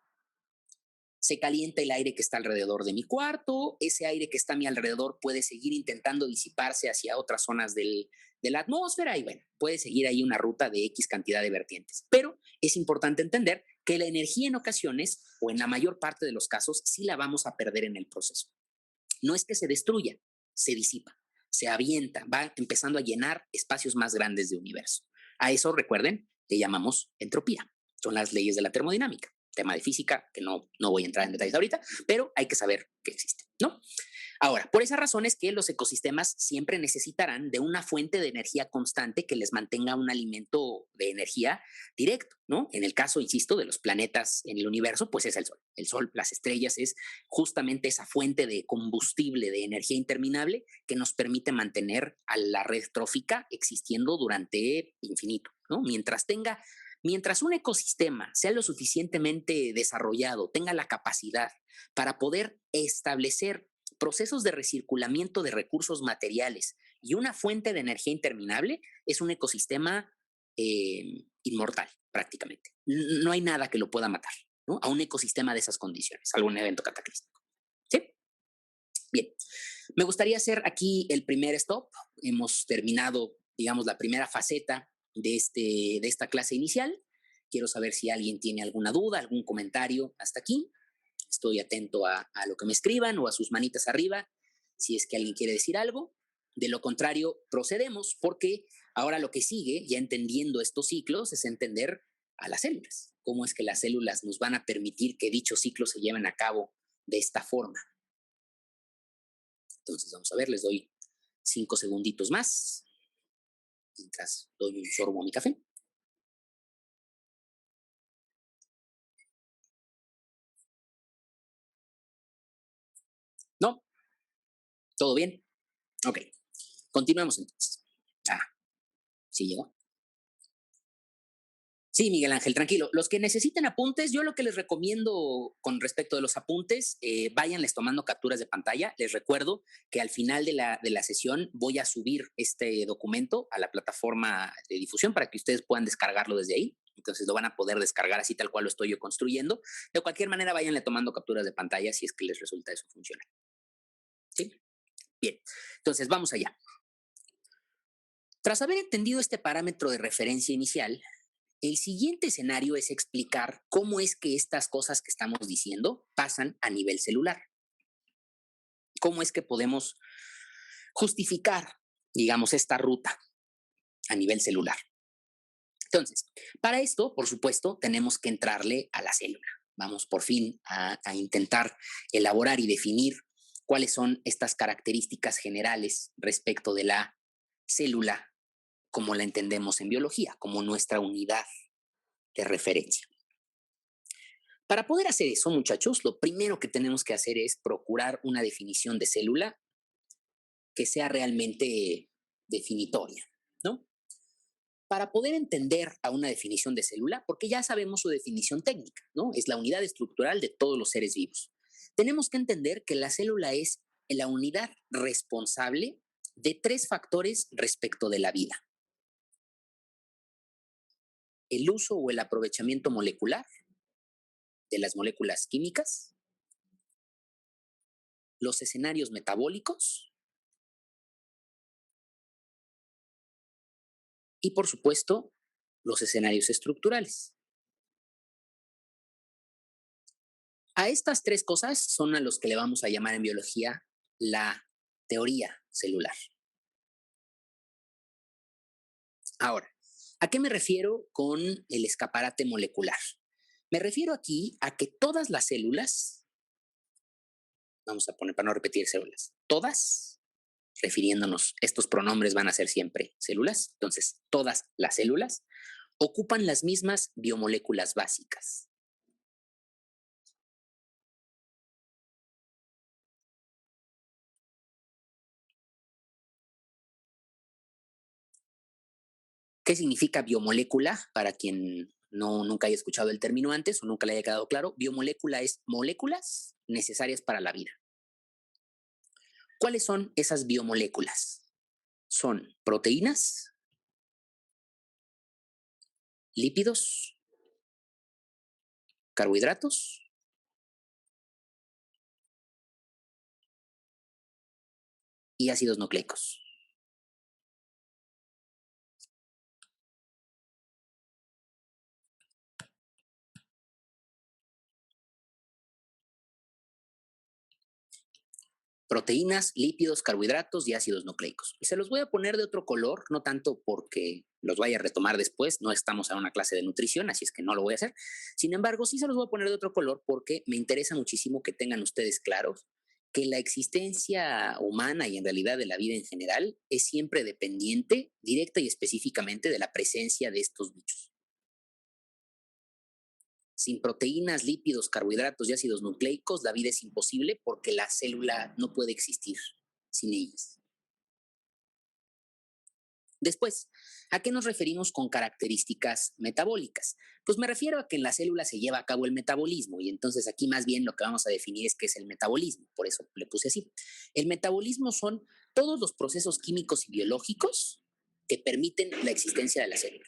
Se calienta el aire que está alrededor de mi cuarto, ese aire que está a mi alrededor puede seguir intentando disiparse hacia otras zonas de la atmósfera y bueno, puede seguir ahí una ruta de X cantidad de vertientes. Pero es importante entender que la energía en ocasiones, o en la mayor parte de los casos, sí la vamos a perder en el proceso. No es que se destruya, se disipa, se avienta, va empezando a llenar espacios más grandes de universo. A eso, recuerden, le llamamos entropía. Son las leyes de la termodinámica, tema de física que no voy a entrar en detalles ahorita, pero hay que saber que existe, ¿no? Ahora, por esa razón es que los ecosistemas siempre necesitarán de una fuente de energía constante que les mantenga un alimento de energía directo, ¿no? En el caso, insisto, de los planetas en el universo, pues es el Sol. El Sol, las estrellas, es justamente esa fuente de combustible, de energía interminable que nos permite mantener a la red trófica existiendo durante infinito, ¿no? Mientras un ecosistema sea lo suficientemente desarrollado, tenga la capacidad para poder establecer procesos de recirculamiento de recursos materiales y una fuente de energía interminable, es un ecosistema inmortal prácticamente. No hay nada que lo pueda matar, ¿no? A un ecosistema de esas condiciones, algún evento cataclísmico. ¿Sí? Bien, me gustaría hacer aquí el primer stop. Hemos terminado, digamos, la primera faceta de esta clase inicial. Quiero saber si alguien tiene alguna duda, algún comentario hasta aquí. Estoy atento a lo que me escriban o a sus manitas arriba, si es que alguien quiere decir algo. De lo contrario, procedemos porque ahora lo que sigue, ya entendiendo estos ciclos, es entender a las células. Cómo es que las células nos van a permitir que dichos ciclos se lleven a cabo de esta forma. Entonces, vamos a ver, les doy 5 segunditos más mientras doy un sorbo a mi café. ¿No? ¿Todo bien? Ok. Continuemos entonces. Ah, sí llegó. Sí, Miguel Ángel, tranquilo. Los que necesiten apuntes, yo lo que les recomiendo con respecto de los apuntes, váyanles tomando capturas de pantalla. Les recuerdo que al final de la sesión voy a subir este documento a la plataforma de difusión para que ustedes puedan descargarlo desde ahí. Entonces lo van a poder descargar así tal cual lo estoy yo construyendo. De cualquier manera, váyanle tomando capturas de pantalla si es que les resulta eso funcionar. ¿Sí? Bien, entonces vamos allá. Tras haber entendido este parámetro de referencia inicial, El siguiente escenario es explicar cómo es que estas cosas que estamos diciendo pasan a nivel celular. ¿Cómo es que podemos justificar, digamos, esta ruta a nivel celular? Entonces, para esto, por supuesto, tenemos que entrarle a la célula. Vamos por fin a intentar elaborar y definir cuáles son estas características generales respecto de la célula como la entendemos en biología, como nuestra unidad de referencia. Para poder hacer eso, muchachos, lo primero que tenemos que hacer es procurar una definición de célula que sea realmente definitoria, ¿no? Para poder entender a una definición de célula, porque ya sabemos su definición técnica, ¿no? Es la unidad estructural de todos los seres vivos. Tenemos que entender que la célula es la unidad responsable de tres factores respecto de la vida: el uso o el aprovechamiento molecular de las moléculas químicas, los escenarios metabólicos y, por supuesto, los escenarios estructurales. A estas tres cosas son a los que le vamos a llamar en biología la teoría celular. Ahora, ¿a qué me refiero con el escaparate molecular? Me refiero aquí a que todas las células, vamos a poner para no repetir células, todas, refiriéndonos, estos pronombres van a ser siempre células, entonces todas las células ocupan las mismas biomoléculas básicas. ¿Qué significa biomolécula? Para quien nunca haya escuchado el término antes o nunca le haya quedado claro, biomolécula es moléculas necesarias para la vida. ¿Cuáles son esas biomoléculas? Son proteínas, lípidos, carbohidratos y ácidos nucleicos. Proteínas, lípidos, carbohidratos y ácidos nucleicos. Y se los voy a poner de otro color, no tanto porque los vaya a retomar después, no estamos en una clase de nutrición, así es que no lo voy a hacer. Sin embargo, sí se los voy a poner de otro color porque me interesa muchísimo que tengan ustedes claros que la existencia humana y en realidad de la vida en general es siempre dependiente directa y específicamente de la presencia de estos bichos. Sin proteínas, lípidos, carbohidratos y ácidos nucleicos, la vida es imposible porque la célula no puede existir sin ellas. Después, ¿a qué nos referimos con características metabólicas? Pues me refiero a que en la célula se lleva a cabo el metabolismo y entonces aquí más bien lo que vamos a definir es qué es el metabolismo, por eso le puse así. El metabolismo son todos los procesos químicos y biológicos que permiten la existencia de la célula.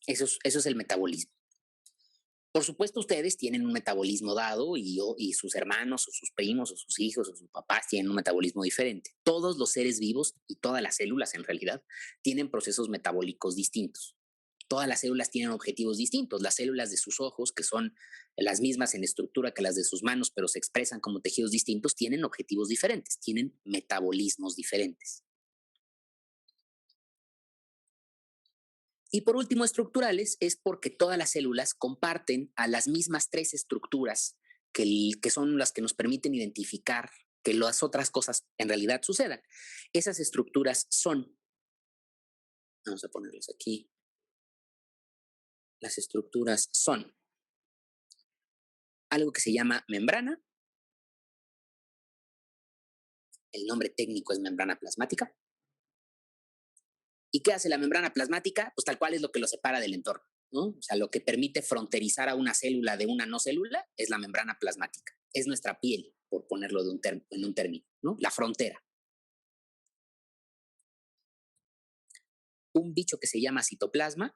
Eso es el metabolismo. Por supuesto, ustedes tienen un metabolismo dado y sus hermanos o sus primos o sus hijos o sus papás tienen un metabolismo diferente. Todos los seres vivos y todas las células en realidad tienen procesos metabólicos distintos. Todas las células tienen objetivos distintos. Las células de sus ojos, que son las mismas en estructura que las de sus manos, pero se expresan como tejidos distintos, tienen objetivos diferentes, tienen metabolismos diferentes. Y por último, estructurales es porque todas las células comparten a las mismas tres estructuras que son las que nos permiten identificar que las otras cosas en realidad sucedan. Esas estructuras son, vamos a ponerlos aquí, las estructuras son algo que se llama membrana, el nombre técnico es membrana plasmática. ¿Y qué hace la membrana plasmática? Pues tal cual es lo que lo separa del entorno, ¿no? O sea, lo que permite fronterizar a una célula de una no célula es la membrana plasmática, es nuestra piel. por ponerlo en un término, ¿no? La frontera. Un bicho que se llama citoplasma.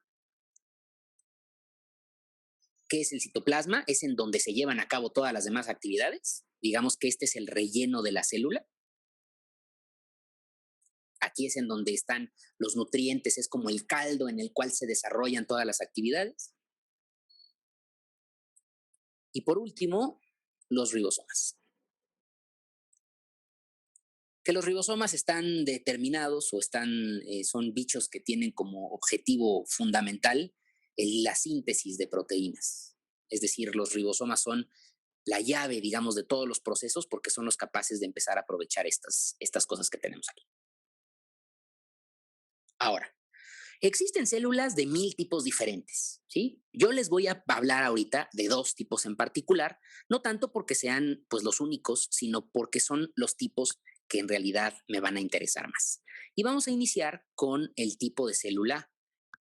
¿Qué es el citoplasma? Es en donde se llevan a cabo todas las demás actividades. Digamos que este es el relleno de la célula. Aquí es en donde están los nutrientes, es como el caldo en el cual se desarrollan todas las actividades. Y por último, los ribosomas. Que los ribosomas están determinados o son bichos que tienen como objetivo fundamental la síntesis de proteínas. Es decir, los ribosomas son la llave, digamos, de todos los procesos porque son los capaces de empezar a aprovechar estas cosas que tenemos aquí. Ahora, existen células de 1000 tipos diferentes, ¿sí? Yo les voy a hablar ahorita de 2 tipos en particular, no tanto porque sean pues los únicos, sino porque son los tipos que en realidad me van a interesar más. Y vamos a iniciar con el tipo de célula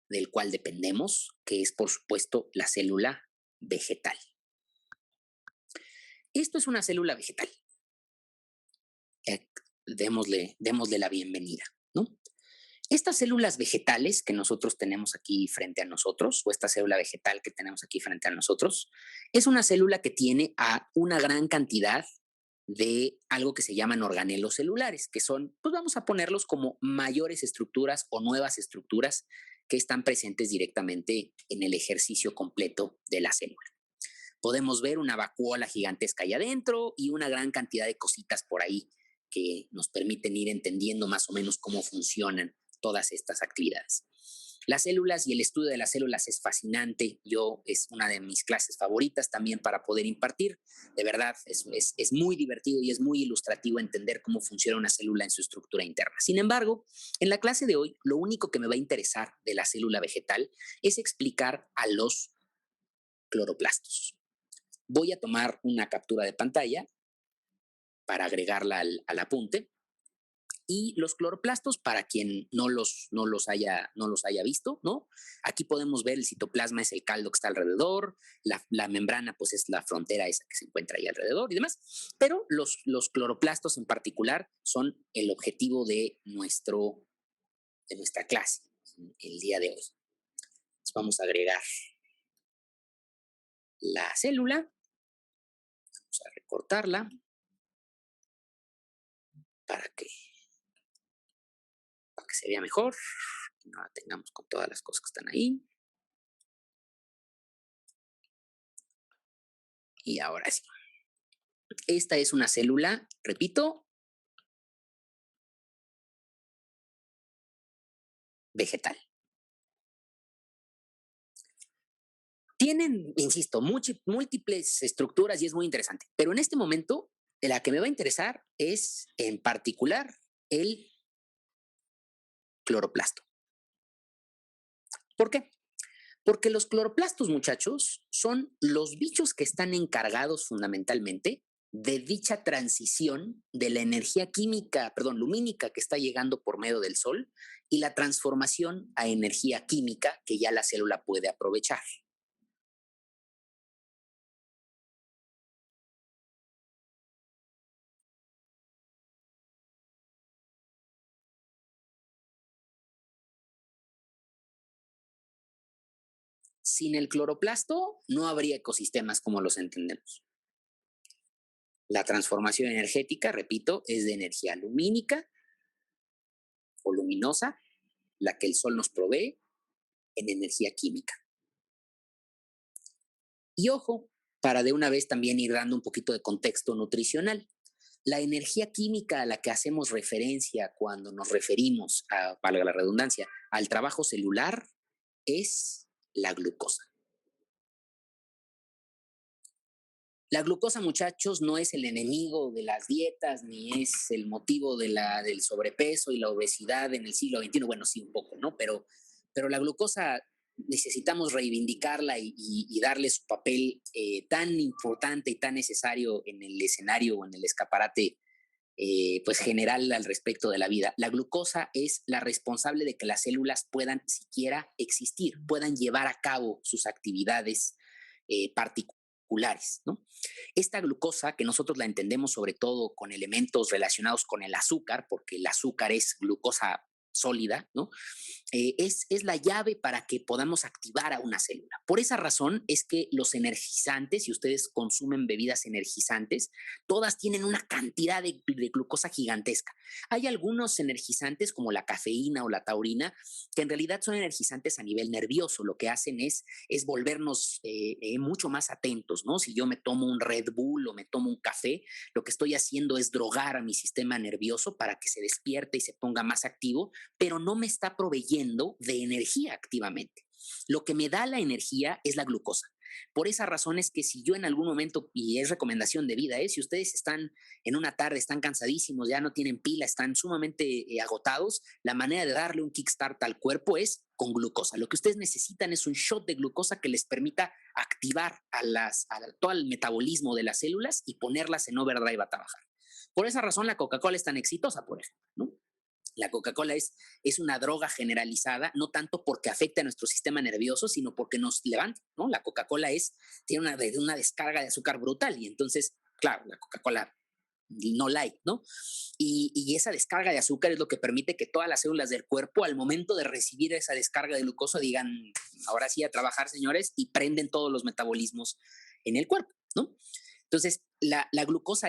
del cual dependemos, que es por supuesto la célula vegetal. Esto es una célula vegetal. Démosle la bienvenida, ¿no? Estas células vegetales que nosotros tenemos aquí frente a nosotros, o esta célula vegetal que tenemos aquí frente a nosotros, es una célula que tiene a una gran cantidad de algo que se llaman organelos celulares, que son, pues vamos a ponerlos como mayores estructuras o nuevas estructuras que están presentes directamente en el ejercicio completo de la célula. Podemos ver una vacuola gigantesca ahí adentro y una gran cantidad de cositas por ahí que nos permiten ir entendiendo más o menos cómo funcionan todas estas actividades. Las células y el estudio de las células es fascinante. Es una de mis clases favoritas también para poder impartir. De verdad, es muy divertido y es muy ilustrativo entender cómo funciona una célula en su estructura interna. Sin embargo, en la clase de hoy, lo único que me va a interesar de la célula vegetal es explicar a los cloroplastos. Voy a tomar una captura de pantalla para agregarla al apunte. Y los cloroplastos, para quien no los haya visto, ¿no? Aquí podemos ver el citoplasma es el caldo que está alrededor, la membrana pues es la frontera esa que se encuentra ahí alrededor y demás, pero los cloroplastos en particular son el objetivo de nuestra clase el día de hoy. Entonces vamos a agregar la célula, vamos a recortarla para que se vea mejor, que no la tengamos con todas las cosas que están ahí. Y ahora sí. Esta es una célula, repito, vegetal. Tienen, insisto, múltiples estructuras y es muy interesante, pero en este momento la que me va a interesar es en particular el cloroplasto. ¿Por qué? Porque los cloroplastos, muchachos, son los bichos que están encargados fundamentalmente de dicha transición de la energía lumínica que está llegando por medio del sol y la transformación a energía química que ya la célula puede aprovechar. Sin el cloroplasto no habría ecosistemas como los entendemos. La transformación energética, repito, es de energía lumínica o luminosa, la que el sol nos provee, en energía química. Y ojo, para de una vez también ir dando un poquito de contexto nutricional. La energía química a la que hacemos referencia cuando nos referimos, valga la redundancia, al trabajo celular es la glucosa. La glucosa, muchachos, no es el enemigo de las dietas, ni es el motivo del sobrepeso y la obesidad en el siglo XXI. Bueno, sí, un poco, ¿no? Pero la glucosa necesitamos reivindicarla y darle su papel tan importante y tan necesario en el escenario o en el escaparate pues general al respecto de la vida. La glucosa es la responsable de que las células puedan siquiera existir, puedan llevar a cabo sus actividades particulares moleculares, ¿no? Esta glucosa, que nosotros la entendemos sobre todo con elementos relacionados con el azúcar, porque el azúcar es glucosa sólida, ¿no? Es la llave para que podamos activar a una célula. Por esa razón es que los energizantes, si ustedes consumen bebidas energizantes, todas tienen una cantidad de glucosa gigantesca. Hay algunos energizantes como la cafeína o la taurina que en realidad son energizantes a nivel nervioso. Lo que hacen es volvernos mucho más atentos, ¿no? Si yo me tomo un Red Bull o me tomo un café, lo que estoy haciendo es drogar a mi sistema nervioso para que se despierte y se ponga más activo, pero no me está proveyendo de energía activamente. Lo que me da la energía es la glucosa. Por esa razón es que si yo en algún momento, y es recomendación de vida, si ustedes están en una tarde, están cansadísimos, ya no tienen pila, están sumamente agotados, la manera de darle un kickstart al cuerpo es con glucosa. Lo que ustedes necesitan es un shot de glucosa que les permita activar todo el metabolismo de las células y ponerlas en overdrive a trabajar. Por esa razón la Coca-Cola es tan exitosa, por ejemplo, ¿no? La Coca-Cola es una droga generalizada, no tanto porque afecte a nuestro sistema nervioso, sino porque nos levanta, ¿no? La Coca-Cola tiene una descarga de azúcar brutal y entonces, claro, la Coca-Cola no light, ¿no? Y esa descarga de azúcar es lo que permite que todas las células del cuerpo, al momento de recibir esa descarga de glucosa, digan, ahora sí a trabajar, señores, y prenden todos los metabolismos en el cuerpo, ¿no? Entonces, la glucosa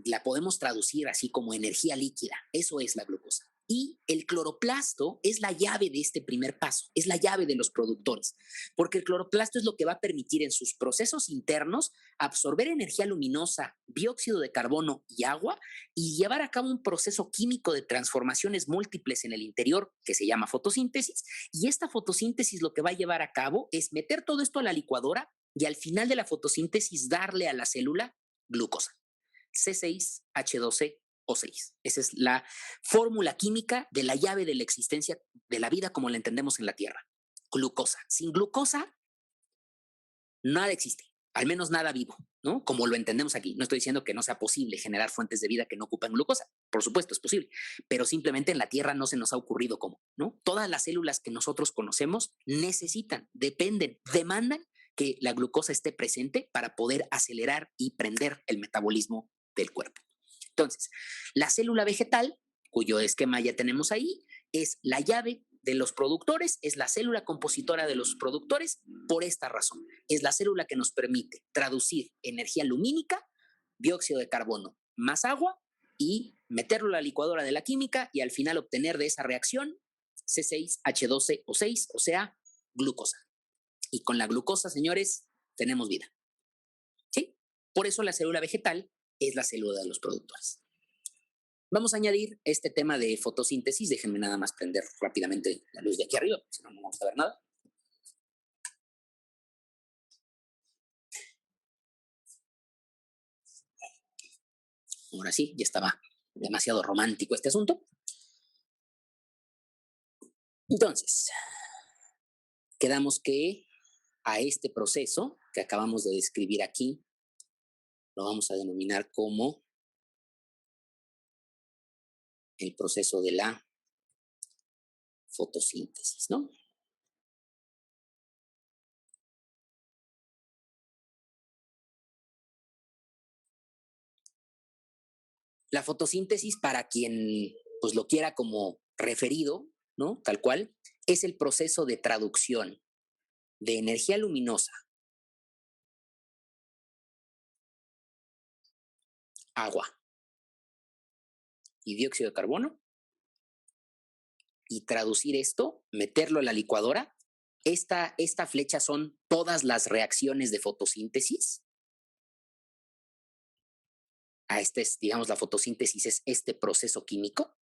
la podemos traducir así como energía líquida. Eso es la glucosa. Y el cloroplasto es la llave de este primer paso, es la llave de los productores, porque el cloroplasto es lo que va a permitir en sus procesos internos absorber energía luminosa, dióxido de carbono y agua y llevar a cabo un proceso químico de transformaciones múltiples en el interior que se llama fotosíntesis. Y esta fotosíntesis lo que va a llevar a cabo es meter todo esto a la licuadora y al final de la fotosíntesis darle a la célula glucosa. C6H12O6. Esa es la fórmula química de la llave de la existencia de la vida como la entendemos en la Tierra. Glucosa. Sin glucosa, nada existe, al menos nada vivo, ¿no? Como lo entendemos aquí. No estoy diciendo que no sea posible generar fuentes de vida que no ocupan glucosa. Por supuesto, es posible, pero simplemente en la Tierra no se nos ha ocurrido cómo, ¿no? Todas las células que nosotros conocemos necesitan, dependen, demandan que la glucosa esté presente para poder acelerar y prender el metabolismo del cuerpo. Entonces, la célula vegetal, cuyo esquema ya tenemos ahí, es la llave de los productores, es la célula compositora de los productores por esta razón. Es la célula que nos permite traducir energía lumínica, dióxido de carbono más agua y meterlo a la licuadora de la química y al final obtener de esa reacción C6H12O6, o sea, glucosa. Y con la glucosa, señores, tenemos vida. ¿Sí? Por eso la célula vegetal es la célula de los productores. Vamos a añadir este tema de fotosíntesis. Déjenme nada más prender rápidamente la luz de aquí arriba, si no, no vamos a ver nada. Ahora sí, ya estaba demasiado romántico este asunto. Entonces, quedamos que a este proceso que acabamos de describir aquí, lo vamos a denominar como el proceso de la fotosíntesis, ¿no? La fotosíntesis, para quien pues lo quiera como referido, ¿no? Tal cual, es el proceso de traducción de energía luminosa, agua y dióxido de carbono y traducir esto, meterlo a la licuadora. Esta flecha son todas las reacciones de fotosíntesis. Digamos, la fotosíntesis es este proceso químico.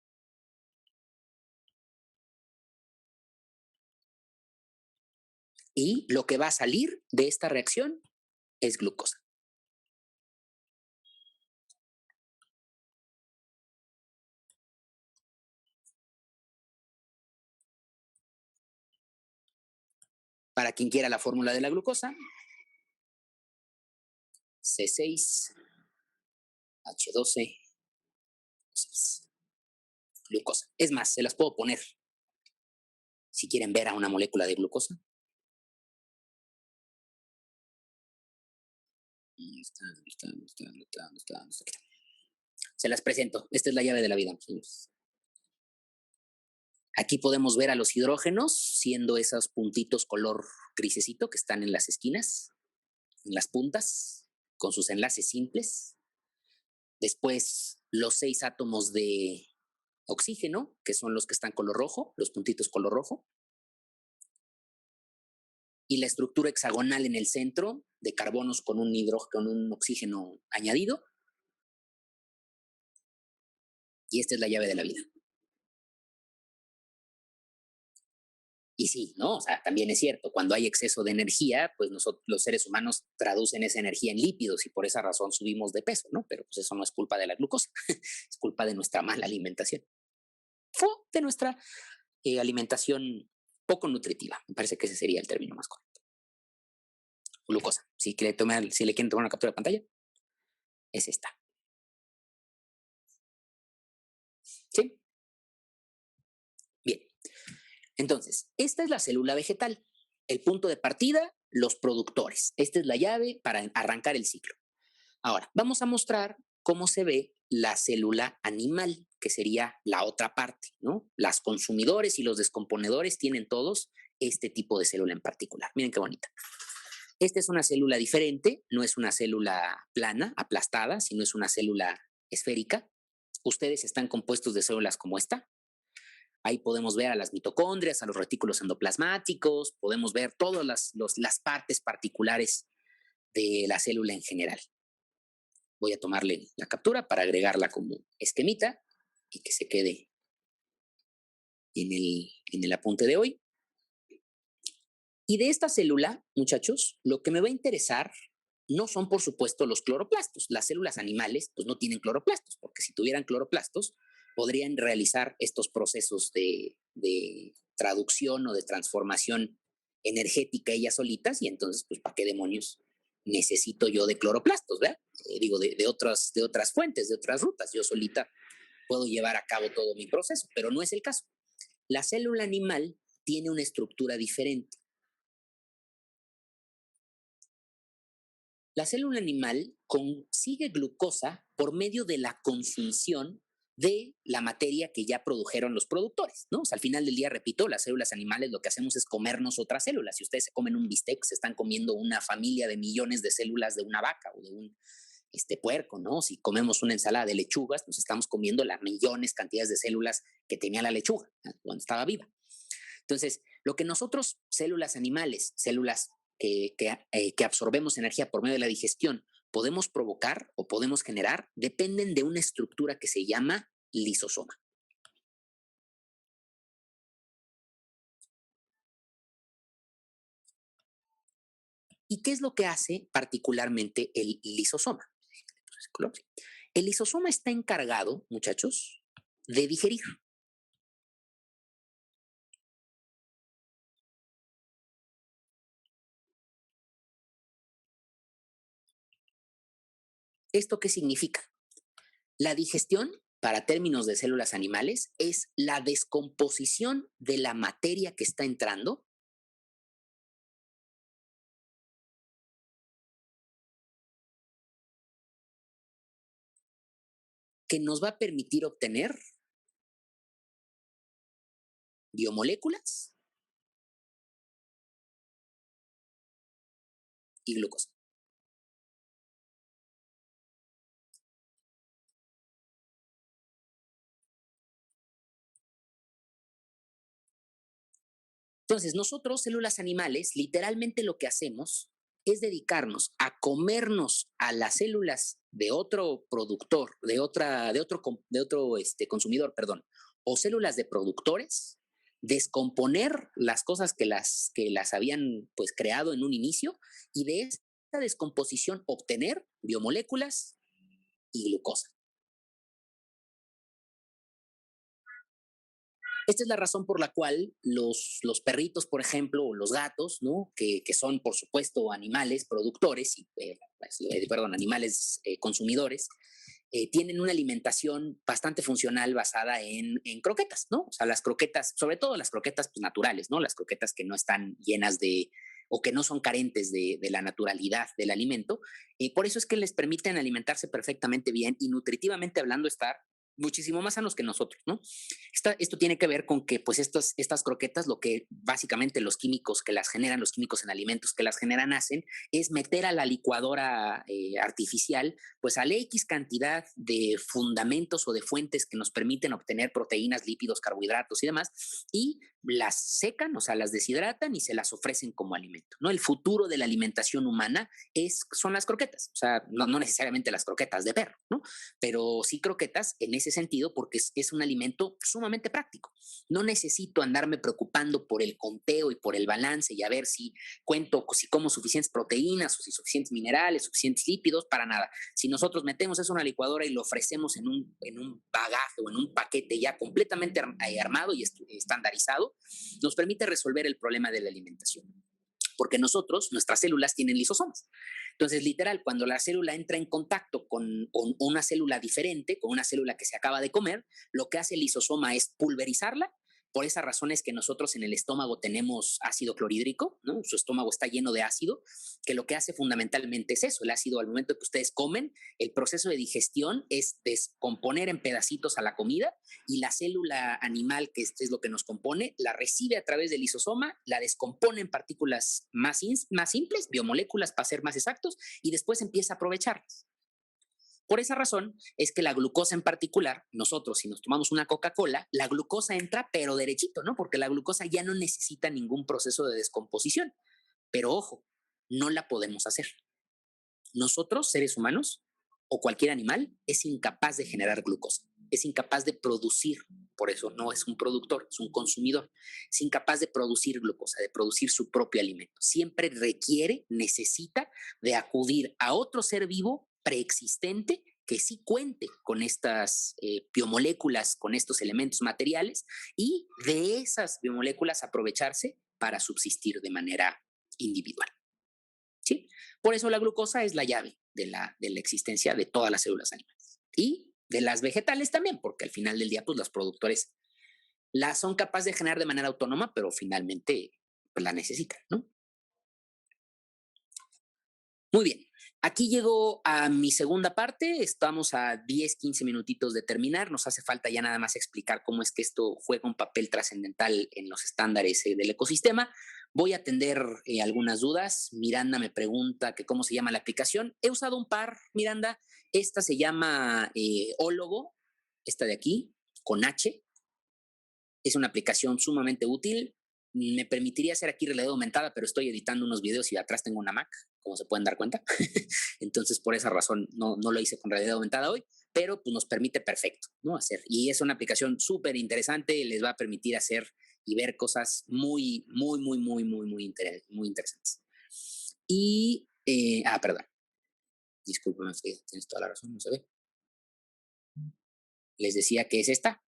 Y lo que va a salir de esta reacción es glucosa. Para quien quiera la fórmula de la glucosa, C6H12, glucosa. Es más, se las puedo poner si quieren ver a una molécula de glucosa. ¿Dónde está? Se las presento. Esta es la llave de la vida, señores. Aquí podemos ver a los hidrógenos siendo esos puntitos color grisecito que están en las esquinas, en las puntas, con sus enlaces simples. Después, los 6 átomos de oxígeno, que son los que están color rojo, los puntitos color rojo. Y la estructura hexagonal en el centro de carbonos con un oxígeno añadido. Y esta es la llave de la vida. Y sí, ¿no? O sea, también es cierto, cuando hay exceso de energía, pues nosotros, los seres humanos, traducen esa energía en lípidos y por esa razón subimos de peso, ¿no? Pero pues eso no es culpa de la glucosa, es culpa de nuestra mala alimentación. O de nuestra alimentación poco nutritiva. Me parece que ese sería el término más correcto. Glucosa. Si le quieren tomar una captura de pantalla, es esta. ¿Sí? Bien. Entonces, esta es la célula vegetal. El punto de partida, los productores. Esta es la llave para arrancar el ciclo. Ahora, vamos a mostrar cómo se ve la célula animal, que sería la otra parte, ¿no? Las consumidores y los descomponedores tienen todos este tipo de célula en particular. Miren qué bonita. Esta es una célula diferente, no es una célula plana, aplastada, sino es una célula esférica. Ustedes están compuestos de células como esta. Ahí podemos ver a las mitocondrias, a los retículos endoplasmáticos, podemos ver todas las partes particulares de la célula en general. Voy a tomarle la captura para agregarla como esquemita y que se quede en el apunte de hoy. Y de esta célula, muchachos, lo que me va a interesar no son, por supuesto, los cloroplastos. Las células animales pues, no tienen cloroplastos, porque si tuvieran cloroplastos, podrían realizar estos procesos de traducción o de transformación energética ellas solitas, y entonces, pues, ¿para qué demonios necesito yo de cloroplastos, verdad? Digo, de otras fuentes, de otras rutas. Yo solita puedo llevar a cabo todo mi proceso, pero no es el caso. La célula animal tiene una estructura diferente. La célula animal consigue glucosa por medio de la consunción de la materia que ya produjeron los productores, ¿no? O sea, al final del día, repito, las células animales lo que hacemos es comernos otras células. Si ustedes se comen un bistec, se están comiendo una familia de millones de células de una vaca o de un puerco, ¿no? Si comemos una ensalada de lechugas, nos estamos comiendo las millones cantidades de células que tenía la lechuga, ¿no? Cuando estaba viva. Entonces, lo que nosotros, células animales, células que absorbemos energía por medio de la digestión, podemos provocar o podemos generar, dependen de una estructura que se llama lisosoma. ¿Y qué es lo que hace particularmente el lisosoma? El lisosoma está encargado, muchachos, de digerir. ¿Esto qué significa? La digestión, para términos de células animales, es la descomposición de la materia que está entrando que nos va a permitir obtener biomoléculas y glucosa. Entonces, nosotros, células animales, literalmente lo que hacemos es dedicarnos a comernos a las células de otro productor, de otro consumidor, perdón, o células de productores, descomponer las cosas que las habían pues creado en un inicio y de esta descomposición obtener biomoléculas y glucosa. Esta es la razón por la cual los perritos, por ejemplo, o los gatos, ¿no? Que son, por supuesto, animales productores, perdón, animales consumidores, tienen una alimentación bastante funcional basada en croquetas, ¿no? O sea, las croquetas, sobre todo las croquetas pues, naturales, ¿no? Las croquetas que no están llenas de o que no son carentes de la naturalidad del alimento. Por eso es que les permiten alimentarse perfectamente bien y nutritivamente hablando estar muchísimo más sanos que nosotros, ¿no? Esto tiene que ver con que, pues, estas croquetas, lo que básicamente los químicos que las generan, los químicos en alimentos que las generan hacen, es meter a la licuadora artificial, pues, a la X cantidad de fundamentos o de fuentes que nos permiten obtener proteínas, lípidos, carbohidratos y demás, y las secan, o sea, las deshidratan y se las ofrecen como alimento, ¿no? El futuro de la alimentación humana son las croquetas, o sea, no necesariamente las croquetas de perro, ¿no? Pero sí croquetas en ese sentido porque es un alimento sumamente práctico. No necesito andarme preocupando por el conteo y por el balance y a ver si como suficientes proteínas o si suficientes minerales, suficientes lípidos, para nada. Si nosotros metemos eso en una licuadora y lo ofrecemos en un bagaje o en un paquete ya completamente armado y estandarizado, nos permite resolver el problema de la alimentación. Porque nuestras células tienen lisosomas. Entonces, literal, cuando la célula entra en contacto con una célula diferente, con una célula que se acaba de comer, lo que hace el lisosoma es pulverizarla. Por esa razón es que nosotros en el estómago tenemos ácido clorhídrico, ¿no? Su estómago está lleno de ácido, que lo que hace fundamentalmente es eso. El ácido, al momento que ustedes comen, el proceso de digestión es descomponer en pedacitos a la comida y la célula animal, que es lo que nos compone, la recibe a través del lisosoma, la descompone en partículas más simples, biomoléculas para ser más exactos, y después empieza a aprovecharlas. Por esa razón es que la glucosa en particular, nosotros si nos tomamos una Coca-Cola, la glucosa entra pero derechito, ¿no? Porque la glucosa ya no necesita ningún proceso de descomposición. Pero ojo, no la podemos hacer. Nosotros, seres humanos, o cualquier animal, es incapaz de generar glucosa, es incapaz de producir, por eso no es un productor, es un consumidor, es incapaz de producir glucosa, de producir su propio alimento. Siempre necesita de acudir a otro ser vivo preexistente que sí cuente con estas biomoléculas, con estos elementos materiales y de esas biomoléculas aprovecharse para subsistir de manera individual. ¿Sí? Por eso la glucosa es la llave de la existencia de todas las células animales. Y de las vegetales también, porque al final del día, pues los productores las son capaces de generar de manera autónoma, pero finalmente pues, la necesitan, ¿no? Muy bien. Aquí llego a mi segunda parte. Estamos a 10, 15 minutitos de terminar. Nos hace falta ya nada más explicar cómo es que esto juega un papel trascendental en los estándares del ecosistema. Voy a atender algunas dudas. Miranda me pregunta que cómo se llama la aplicación. He usado un par, Miranda. Esta se llama Ólogo, esta de aquí, con H. Es una aplicación sumamente útil. Me permitiría hacer aquí realidad aumentada, pero estoy editando unos videos y atrás tengo una Mac, como se pueden dar cuenta. Entonces, por esa razón, no lo hice con realidad aumentada hoy, pero pues, nos permite perfecto, ¿no? Hacer. Y es una aplicación súper interesante, les va a permitir hacer y ver cosas muy, muy, muy, muy, muy, muy interesantes. Y, perdón, discúlpeme, tienes toda la razón, no se ve. Les decía que es esta,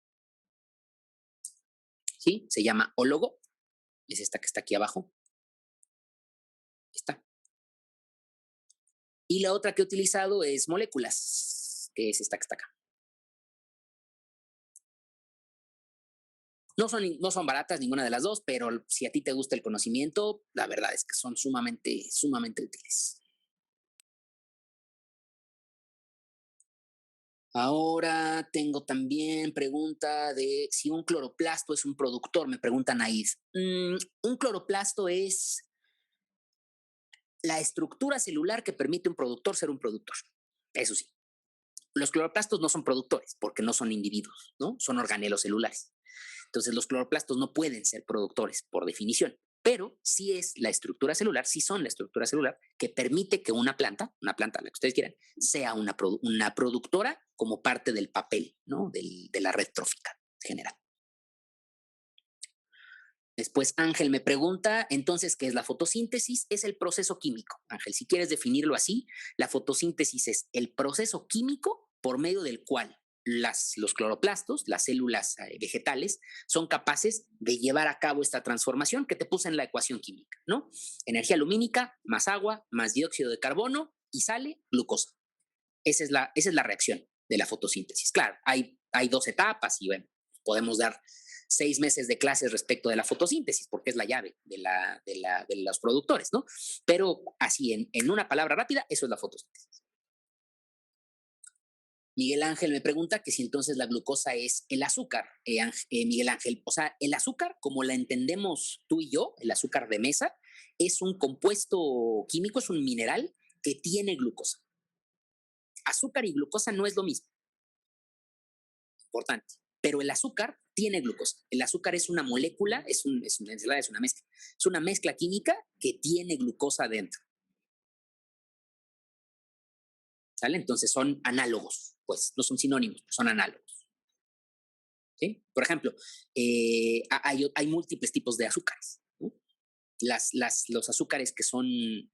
¿sí? Se llama Ólogo, es esta que está aquí abajo. Está. Y la otra que he utilizado es Moléculas, que es esta que está acá. No son baratas ninguna de las dos, pero si a ti te gusta el conocimiento, la verdad es que son sumamente, sumamente útiles. Ahora tengo también pregunta de si un cloroplasto es un productor, me pregunta Naid. Un cloroplasto es la estructura celular que permite a un productor ser un productor. Eso sí. Los cloroplastos no son productores porque no son individuos, ¿no? Son organelos celulares. Entonces, los cloroplastos no pueden ser productores por definición, pero sí es la estructura celular, sí son la estructura celular que permite que una planta, la que ustedes quieran, sea una productora como parte del papel, ¿no? De la red trófica general. Después Ángel me pregunta, entonces, ¿qué es la fotosíntesis? Es el proceso químico. Ángel, si quieres definirlo así, la fotosíntesis es el proceso químico por medio del cual los cloroplastos, las células vegetales, son capaces de llevar a cabo esta transformación que te puse en la ecuación química, ¿no? Energía lumínica más agua más dióxido de carbono y sale glucosa. Esa es la reacción de la fotosíntesis. Claro, hay dos etapas y bueno, podemos dar 6 meses de clases respecto de la fotosíntesis, porque es la llave de los productores, ¿no? Pero así, en una palabra rápida, eso es la fotosíntesis. Miguel Ángel me pregunta que si entonces la glucosa es el azúcar, Miguel Ángel. O sea, el azúcar, como la entendemos tú y yo, el azúcar de mesa, es un compuesto químico, es un mineral que tiene glucosa. Azúcar y glucosa no es lo mismo, importante. Pero el azúcar tiene glucosa. El azúcar es una molécula, es una mezcla. Es una mezcla química que tiene glucosa dentro. ¿Sale? Entonces son análogos, pues no son sinónimos, son análogos. ¿Sí? Por ejemplo, hay múltiples tipos de azúcares, ¿no? Los azúcares que son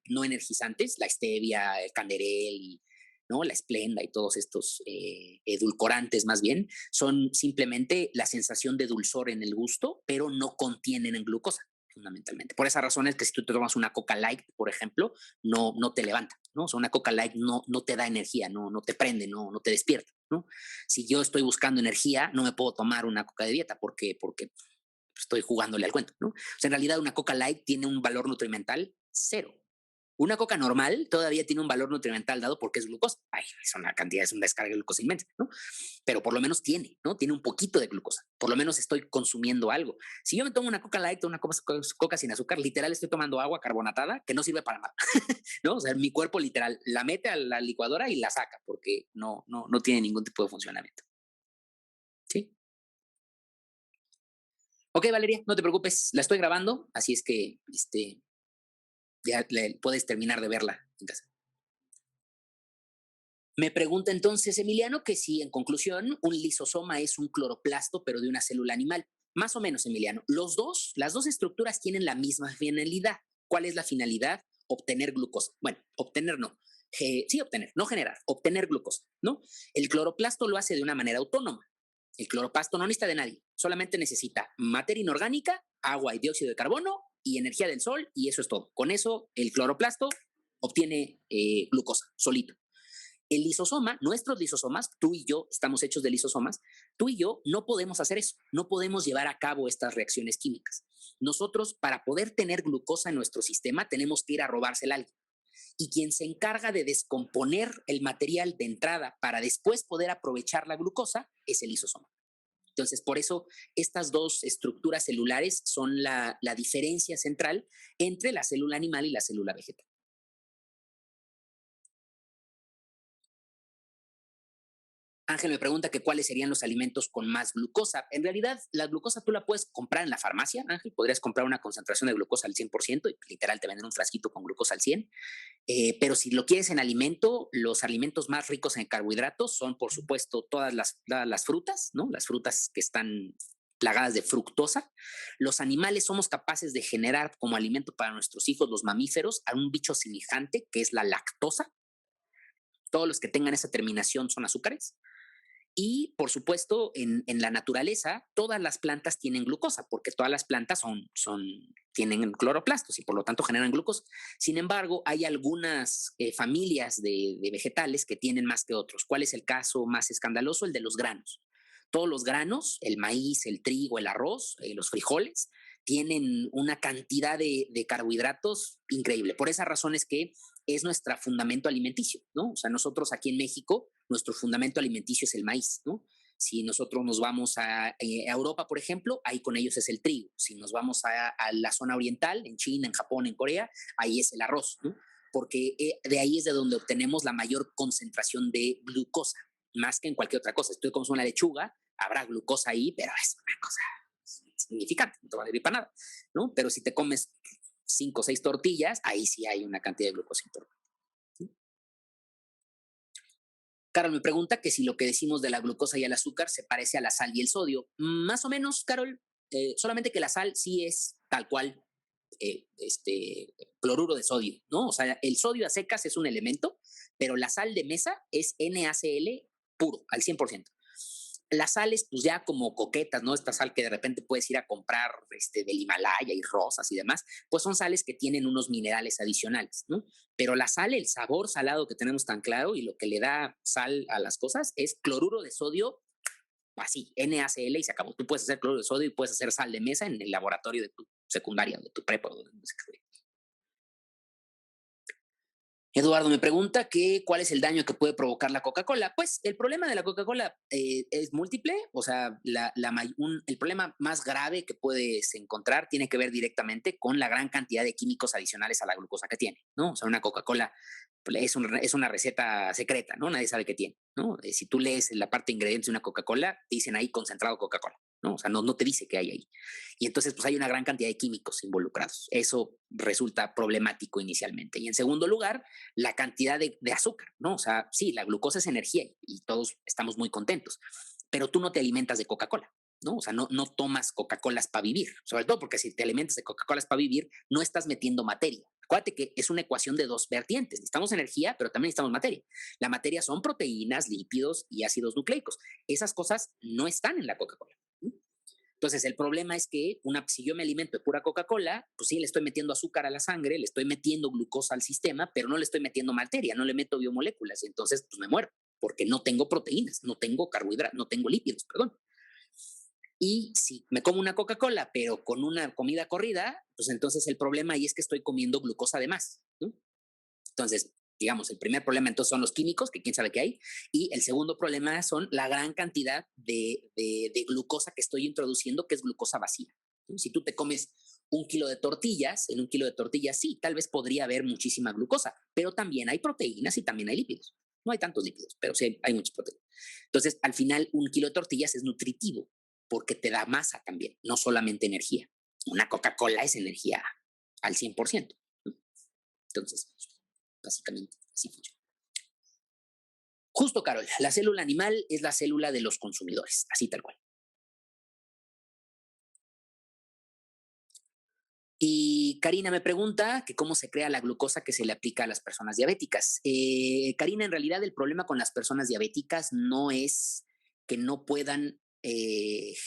no energizantes, la stevia, el canderel, ¿no? La esplenda y todos estos edulcorantes más bien, son simplemente la sensación de dulzor en el gusto, pero no contienen glucosa, fundamentalmente. Por esa razón es que si tú te tomas una Coca Light, por ejemplo, no te levanta, ¿no? O sea, una Coca Light no te da energía, no te prende, no te despierta, ¿no? Si yo estoy buscando energía, no me puedo tomar una Coca de dieta porque estoy jugándole al cuento, ¿no? O sea, en realidad una Coca Light tiene un valor nutrimental cero. Una coca normal todavía tiene un valor nutrimental dado porque es glucosa. Ay, es una cantidad, es una descarga de glucosa inmensa, ¿no? Pero por lo menos tiene, ¿no? Tiene un poquito de glucosa. Por lo menos estoy consumiendo algo. Si yo me tomo una coca light o una coca sin azúcar, literal estoy tomando agua carbonatada que no sirve para nada, ¿no? O sea, mi cuerpo literal la mete a la licuadora y la saca porque no tiene ningún tipo de funcionamiento. ¿Sí? Ok, Valeria, no te preocupes, la estoy grabando, así es que ya puedes terminar de verla en casa. Me pregunta entonces Emiliano que si, en conclusión, un lisosoma es un cloroplasto, pero de una célula animal. Más o menos, Emiliano. Las dos estructuras tienen la misma finalidad. ¿Cuál es la finalidad? Obtener glucosa. Bueno, obtener no. Sí, obtener, no generar, obtener glucosa, ¿no? El cloroplasto lo hace de una manera autónoma. El cloroplasto no necesita de nadie, solamente necesita materia inorgánica, agua y dióxido de carbono y energía del sol, y eso es todo. Con eso, el cloroplasto obtiene glucosa solito. El lisosoma, nuestros lisosomas, tú y yo estamos hechos de lisosomas, tú y yo no podemos hacer eso, no podemos llevar a cabo estas reacciones químicas. Nosotros, para poder tener glucosa en nuestro sistema, tenemos que ir a robársela a alguien. Y quien se encarga de descomponer el material de entrada para después poder aprovechar la glucosa es el lisosoma. Entonces, por eso estas dos estructuras celulares son la diferencia central entre la célula animal y la célula vegetal. Ángel me pregunta que cuáles serían los alimentos con más glucosa. En realidad, la glucosa tú la puedes comprar en la farmacia, Ángel. Podrías comprar una concentración de glucosa al 100% y literal te venden un frasquito con glucosa al 100. Pero si lo quieres en alimento, los alimentos más ricos en carbohidratos son, por supuesto, todas las frutas, ¿no? Las frutas que están plagadas de fructosa. Los animales somos capaces de generar como alimento para nuestros hijos, los mamíferos, a un bicho semejante que es la lactosa. Todos los que tengan esa terminación son azúcares. Y, por supuesto, en la naturaleza, todas las plantas tienen glucosa, porque todas las plantas tienen cloroplastos y por lo tanto generan glucosa. Sin embargo, hay algunas familias de vegetales que tienen más que otros. ¿Cuál es el caso más escandaloso? El de los granos. Todos los granos, el maíz, el trigo, el arroz, los frijoles, tienen una cantidad de carbohidratos increíble. Por esa razón es que es nuestro fundamento alimenticio, ¿no? O sea, nosotros aquí en México, nuestro fundamento alimenticio es el maíz, ¿no? Si nosotros nos vamos a Europa, por ejemplo, ahí con ellos es el trigo. Si nos vamos a la zona oriental, en China, en Japón, en Corea, ahí es el arroz, ¿no? Porque de ahí es de donde obtenemos la mayor concentración de glucosa, más que en cualquier otra cosa. Si tú comes una lechuga, habrá glucosa ahí, pero es una cosa significante, no te va a servir para nada, ¿no? Pero si te comes 5 o 6 tortillas, ahí sí hay una cantidad de glucosa importante. Carol me pregunta que si lo que decimos de la glucosa y el azúcar se parece a la sal y el sodio. Más o menos, Carol, solamente que la sal sí es tal cual cloruro de sodio, ¿no? O sea, el sodio a secas es un elemento, pero la sal de mesa es NaCl puro, al 100%. Las sales, pues ya como coquetas, ¿no? Esta sal que de repente puedes ir a comprar del Himalaya y rosas y demás, pues son sales que tienen unos minerales adicionales, ¿no? Pero la sal, el sabor salado que tenemos tan claro y lo que le da sal a las cosas es cloruro de sodio así, NaCl y se acabó. Tú puedes hacer cloruro de sodio y puedes hacer sal de mesa en el laboratorio de tu secundaria, de tu prepa. Eduardo me pregunta cuál es el daño que puede provocar la Coca-Cola. Pues el problema de la Coca-Cola es múltiple, o sea, el problema más grave que puedes encontrar tiene que ver directamente con la gran cantidad de químicos adicionales a la glucosa que tiene, ¿no? O sea, una Coca-Cola es una receta secreta, ¿no? Nadie sabe qué tiene, ¿no? Si tú lees la parte de ingredientes de una Coca-Cola, dicen ahí concentrado Coca-Cola, ¿no? O sea, no te dice qué hay ahí. Y entonces, pues hay una gran cantidad de químicos involucrados. Eso resulta problemático inicialmente. Y en segundo lugar, la cantidad de azúcar, ¿no? O sea, sí, la glucosa es energía y todos estamos muy contentos, pero tú no te alimentas de Coca-Cola, ¿no? O sea, no tomas Coca-Colas para vivir, sobre todo porque si te alimentas de Coca-Colas para vivir, no estás metiendo materia. Acuérdate que es una ecuación de dos vertientes. Necesitamos energía, pero también necesitamos materia. La materia son proteínas, lípidos y ácidos nucleicos. Esas cosas no están en la Coca-Cola. Entonces, el problema es que si yo me alimento de pura Coca-Cola, pues sí, le estoy metiendo azúcar a la sangre, le estoy metiendo glucosa al sistema, pero no le estoy metiendo materia, no le meto biomoléculas. Y entonces, pues me muero, porque no tengo proteínas, no tengo carbohidratos, no tengo lípidos, perdón. Y si me como una Coca-Cola, pero con una comida corrida, pues entonces el problema ahí es que estoy comiendo glucosa de más, ¿no? Entonces, digamos, el primer problema entonces son los químicos, que quién sabe qué hay, y el segundo problema son la gran cantidad de glucosa que estoy introduciendo, que es glucosa vacía. ¿No? Si tú te comes un kilo de tortillas, en un kilo de tortillas sí, tal vez podría haber muchísima glucosa, pero también hay proteínas y también hay lípidos. No hay tantos lípidos, pero sí hay muchas proteínas. Entonces, al final, un kilo de tortillas es nutritivo, porque te da masa también, no solamente energía. Una Coca-Cola es energía al 100%. ¿No? Entonces, básicamente, así funciona. Justo, Carol, la célula animal es la célula de los consumidores, así tal cual. Y Karina me pregunta que cómo se crea la glucosa que se le aplica a las personas diabéticas. Karina, en realidad el problema con las personas diabéticas no es que no puedan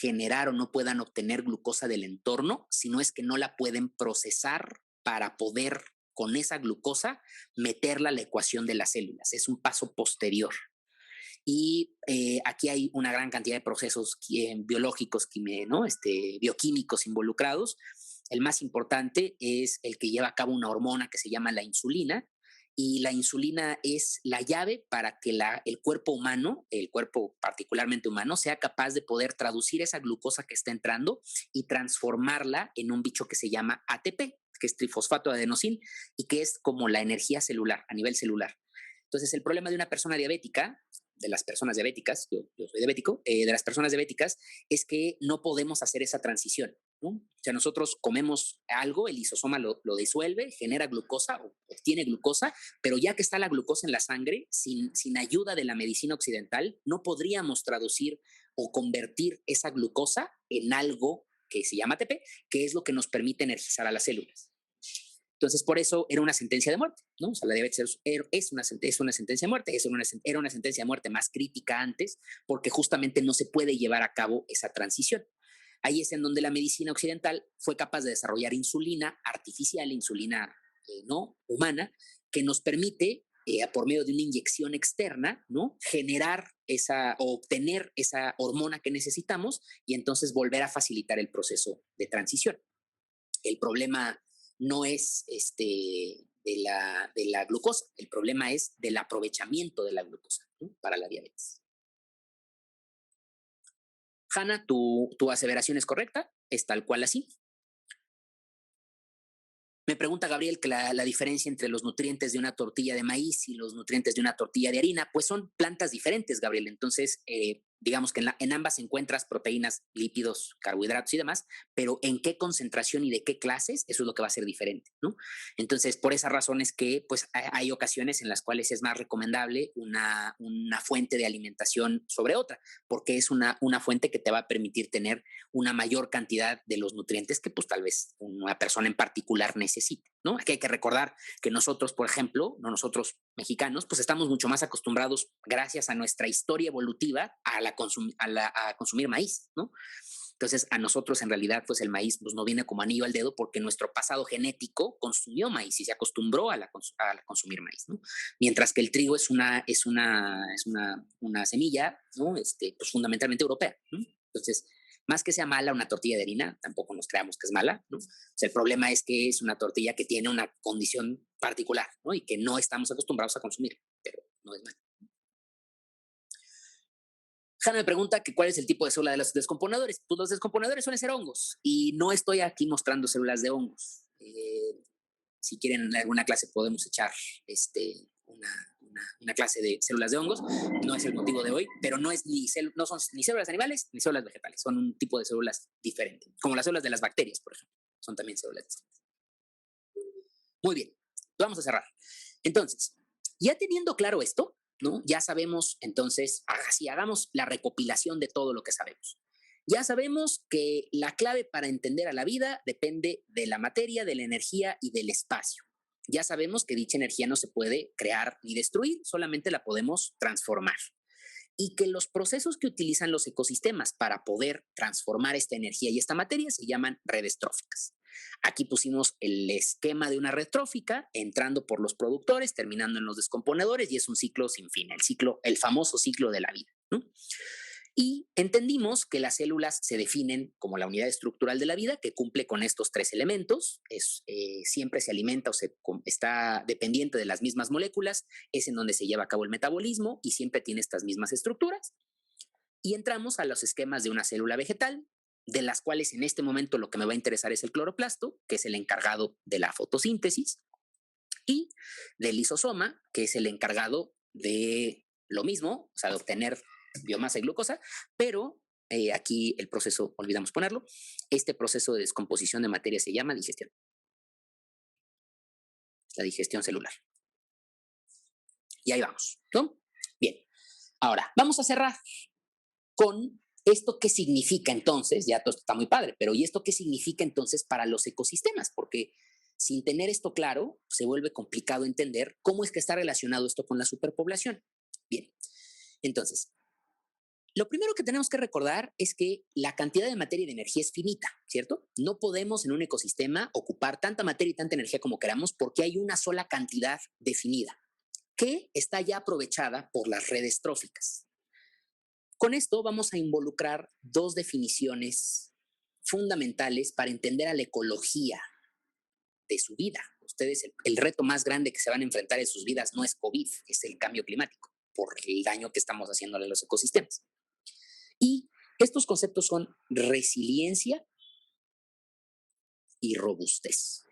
generar o no puedan obtener glucosa del entorno, sino es que no la pueden procesar para poder con esa glucosa meterla a la ecuación de las células. Es un paso posterior. Y aquí hay una gran cantidad de procesos biológicos, ¿no? Bioquímicos involucrados. El más importante es el que lleva a cabo una hormona que se llama la insulina, y la insulina es la llave para que el cuerpo humano, el cuerpo particularmente humano, sea capaz de poder traducir esa glucosa que está entrando y transformarla en un bicho que se llama ATP, que es trifosfato de adenosín, y que es como la energía celular, a nivel celular. Entonces, el problema de una persona diabética, de las personas diabéticas, yo soy diabético, de las personas diabéticas, es que no podemos hacer esa transición, ¿no? O sea, nosotros comemos algo, el lisosoma lo disuelve, genera glucosa, o obtiene glucosa, pero ya que está la glucosa en la sangre, sin ayuda de la medicina occidental, no podríamos traducir o convertir esa glucosa en algo que se llama ATP, que es lo que nos permite energizar a las células. Entonces, por eso era una sentencia de muerte, ¿no? O sea, la diabetes es una sentencia de muerte, era una sentencia de muerte más crítica antes, porque justamente no se puede llevar a cabo esa transición. Ahí es en donde la medicina occidental fue capaz de desarrollar insulina artificial, insulina no humana, que nos permite, por medio de una inyección externa, ¿no? Generar o obtener esa hormona que necesitamos y entonces volver a facilitar el proceso de transición. El problema no es de la glucosa, el problema es del aprovechamiento de la glucosa, ¿no? Para la diabetes. Hanna, tu aseveración es correcta, es tal cual así. Me pregunta Gabriel que la diferencia entre los nutrientes de una tortilla de maíz y los nutrientes de una tortilla de harina, pues son plantas diferentes, Gabriel. Entonces, digamos que en ambas encuentras proteínas, lípidos, carbohidratos y demás, pero en qué concentración y de qué clases, eso es lo que va a ser diferente, ¿no? Entonces, por esa razón es que pues, hay ocasiones en las cuales es más recomendable una fuente de alimentación sobre otra, porque es una fuente que te va a permitir tener una mayor cantidad de los nutrientes que pues tal vez una persona en particular necesite, ¿no? Aquí hay que recordar que nosotros, por ejemplo, no nosotros mexicanos, pues estamos mucho más acostumbrados, gracias a nuestra historia evolutiva, a consumir maíz, ¿no? Entonces, a nosotros en realidad, pues el maíz pues, no viene como anillo al dedo porque nuestro pasado genético consumió maíz y se acostumbró a consumir maíz, ¿no? Mientras que el trigo es una semilla, ¿no? Pues fundamentalmente europea, ¿no? Entonces, más que sea mala una tortilla de harina, tampoco nos creamos que es mala, ¿no? O sea, el problema es que es una tortilla que tiene una condición particular, ¿no? Y que no estamos acostumbrados a consumir, pero no es mala. Hanna me pregunta que cuál es el tipo de célula de los descomponedores. Pues los descomponedores suelen ser hongos y no estoy aquí mostrando células de hongos. Si quieren en alguna clase podemos echar una clase de células de hongos. No es el motivo de hoy, pero no son ni células animales ni células vegetales. Son un tipo de células diferente, como las células de las bacterias, por ejemplo. Son también células distintas. Muy bien, vamos a cerrar. Entonces, ya teniendo claro esto, ¿no? Ya sabemos, entonces, así hagamos la recopilación de todo lo que sabemos. Ya sabemos que la clave para entender a la vida depende de la materia, de la energía y del espacio. Ya sabemos que dicha energía no se puede crear ni destruir, solamente la podemos transformar. Y que los procesos que utilizan los ecosistemas para poder transformar esta energía y esta materia se llaman redes tróficas. Aquí pusimos el esquema de una red trófica, entrando por los productores, terminando en los descomponedores, y es un ciclo sin fin, el famoso ciclo de la vida, ¿no? Y entendimos que las células se definen como la unidad estructural de la vida que cumple con estos tres elementos. Siempre se alimenta está dependiente de las mismas moléculas, es en donde se lleva a cabo el metabolismo y siempre tiene estas mismas estructuras. Y entramos a los esquemas de una célula vegetal, de las cuales en este momento lo que me va a interesar es el cloroplasto, que es el encargado de la fotosíntesis, y del lisosoma, que es el encargado de lo mismo, o sea, de obtener biomasa y glucosa, pero aquí el proceso, olvidamos ponerlo, este proceso de descomposición de materia se llama digestión, la digestión celular. Y ahí vamos, ¿no? Bien, ahora vamos a cerrar con esto qué significa entonces, ya todo esto está muy padre, pero ¿y esto qué significa entonces para los ecosistemas? Porque sin tener esto claro, se vuelve complicado entender cómo es que está relacionado esto con la superpoblación. Bien, entonces, lo primero que tenemos que recordar es que la cantidad de materia y de energía es finita, ¿cierto? No podemos en un ecosistema ocupar tanta materia y tanta energía como queramos porque hay una sola cantidad definida que está ya aprovechada por las redes tróficas. Con esto vamos a involucrar dos definiciones fundamentales para entender a la ecología de su vida. Ustedes, el reto más grande que se van a enfrentar en sus vidas no es COVID, es el cambio climático, por el daño que estamos haciéndole a los ecosistemas. Y estos conceptos son resiliencia y robustez.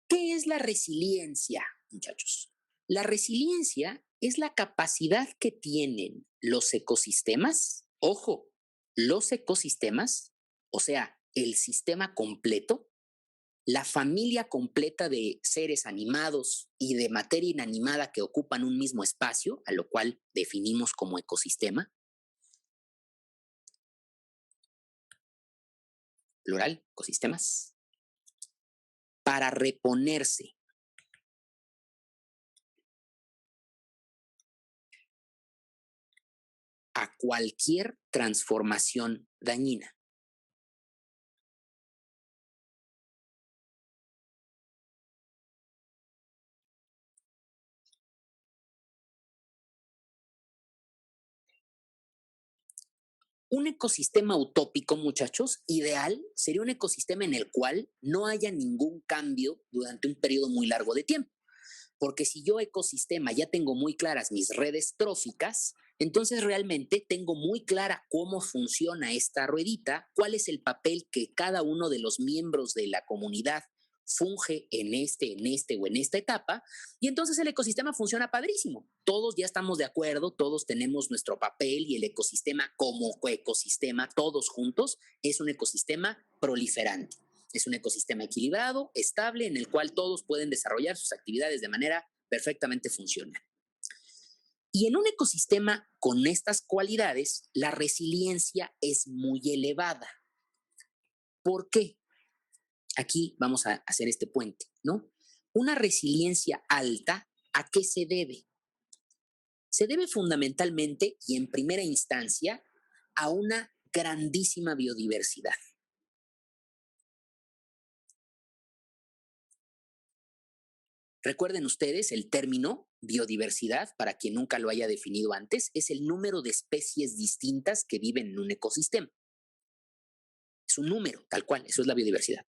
¿Qué es la resiliencia, muchachos? La resiliencia es la capacidad que tienen los ecosistemas, ojo, los ecosistemas, o sea, el sistema completo, la familia completa de seres animados y de materia inanimada que ocupan un mismo espacio, a lo cual definimos como ecosistema, plural, ecosistemas, para reponerse a cualquier transformación dañina. Un ecosistema utópico, muchachos, ideal, sería un ecosistema en el cual no haya ningún cambio durante un periodo muy largo de tiempo. Porque si yo ecosistema ya tengo muy claras mis redes tróficas, entonces realmente tengo muy clara cómo funciona esta ruedita, cuál es el papel que cada uno de los miembros de la comunidad funge en este o en esta etapa, y entonces el ecosistema funciona padrísimo. Todos ya estamos de acuerdo, todos tenemos nuestro papel y el ecosistema como ecosistema, todos juntos, es un ecosistema proliferante. Es un ecosistema equilibrado, estable, en el cual todos pueden desarrollar sus actividades de manera perfectamente funcional. Y en un ecosistema con estas cualidades, la resiliencia es muy elevada. ¿Por qué? Aquí vamos a hacer este puente, ¿no? Una resiliencia alta, ¿a qué se debe? Se debe fundamentalmente y en primera instancia a una grandísima biodiversidad. Recuerden ustedes, el término biodiversidad, para quien nunca lo haya definido antes, es el número de especies distintas que viven en un ecosistema. Es un número, tal cual, eso es la biodiversidad.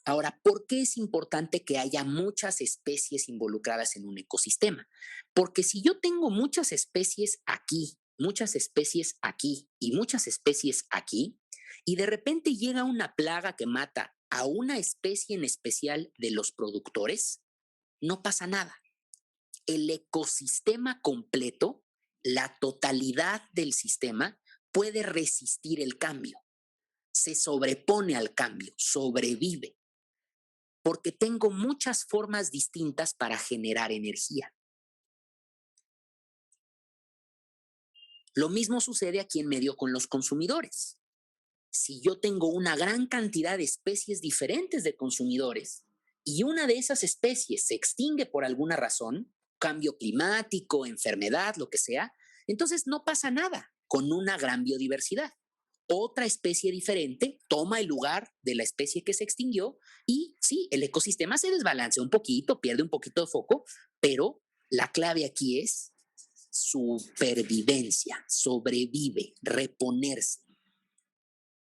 Ahora, ¿por qué es importante que haya muchas especies involucradas en un ecosistema? Porque si yo tengo muchas especies aquí y muchas especies aquí, y de repente llega una plaga que mata a una especie en especial de los productores, no pasa nada. El ecosistema completo, la totalidad del sistema, puede resistir el cambio, se sobrepone al cambio, sobrevive, porque tengo muchas formas distintas para generar energía. Lo mismo sucede aquí en medio con los consumidores. Si yo tengo una gran cantidad de especies diferentes de consumidores y una de esas especies se extingue por alguna razón, cambio climático, enfermedad, lo que sea, entonces no pasa nada con una gran biodiversidad. Otra especie diferente toma el lugar de la especie que se extinguió y sí, el ecosistema se desbalancea un poquito, pierde un poquito de foco, pero la clave aquí es supervivencia, sobrevive, reponerse.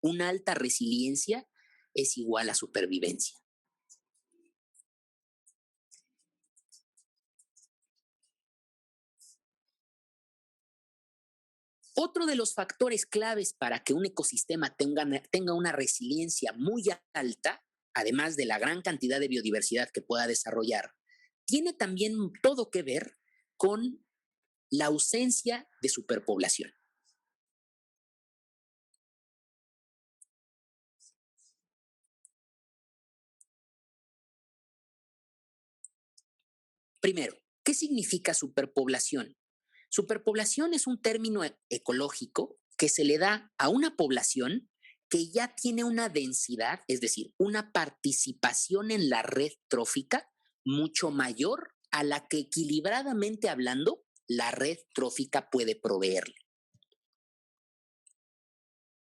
Una alta resiliencia es igual a supervivencia. Otro de los factores claves para que un ecosistema tenga una resiliencia muy alta, además de la gran cantidad de biodiversidad que pueda desarrollar, tiene también todo que ver con la ausencia de superpoblación. Primero, ¿qué significa superpoblación? Superpoblación es un término ecológico que se le da a una población que ya tiene una densidad, es decir, una participación en la red trófica mucho mayor a la que equilibradamente hablando la red trófica puede proveerle.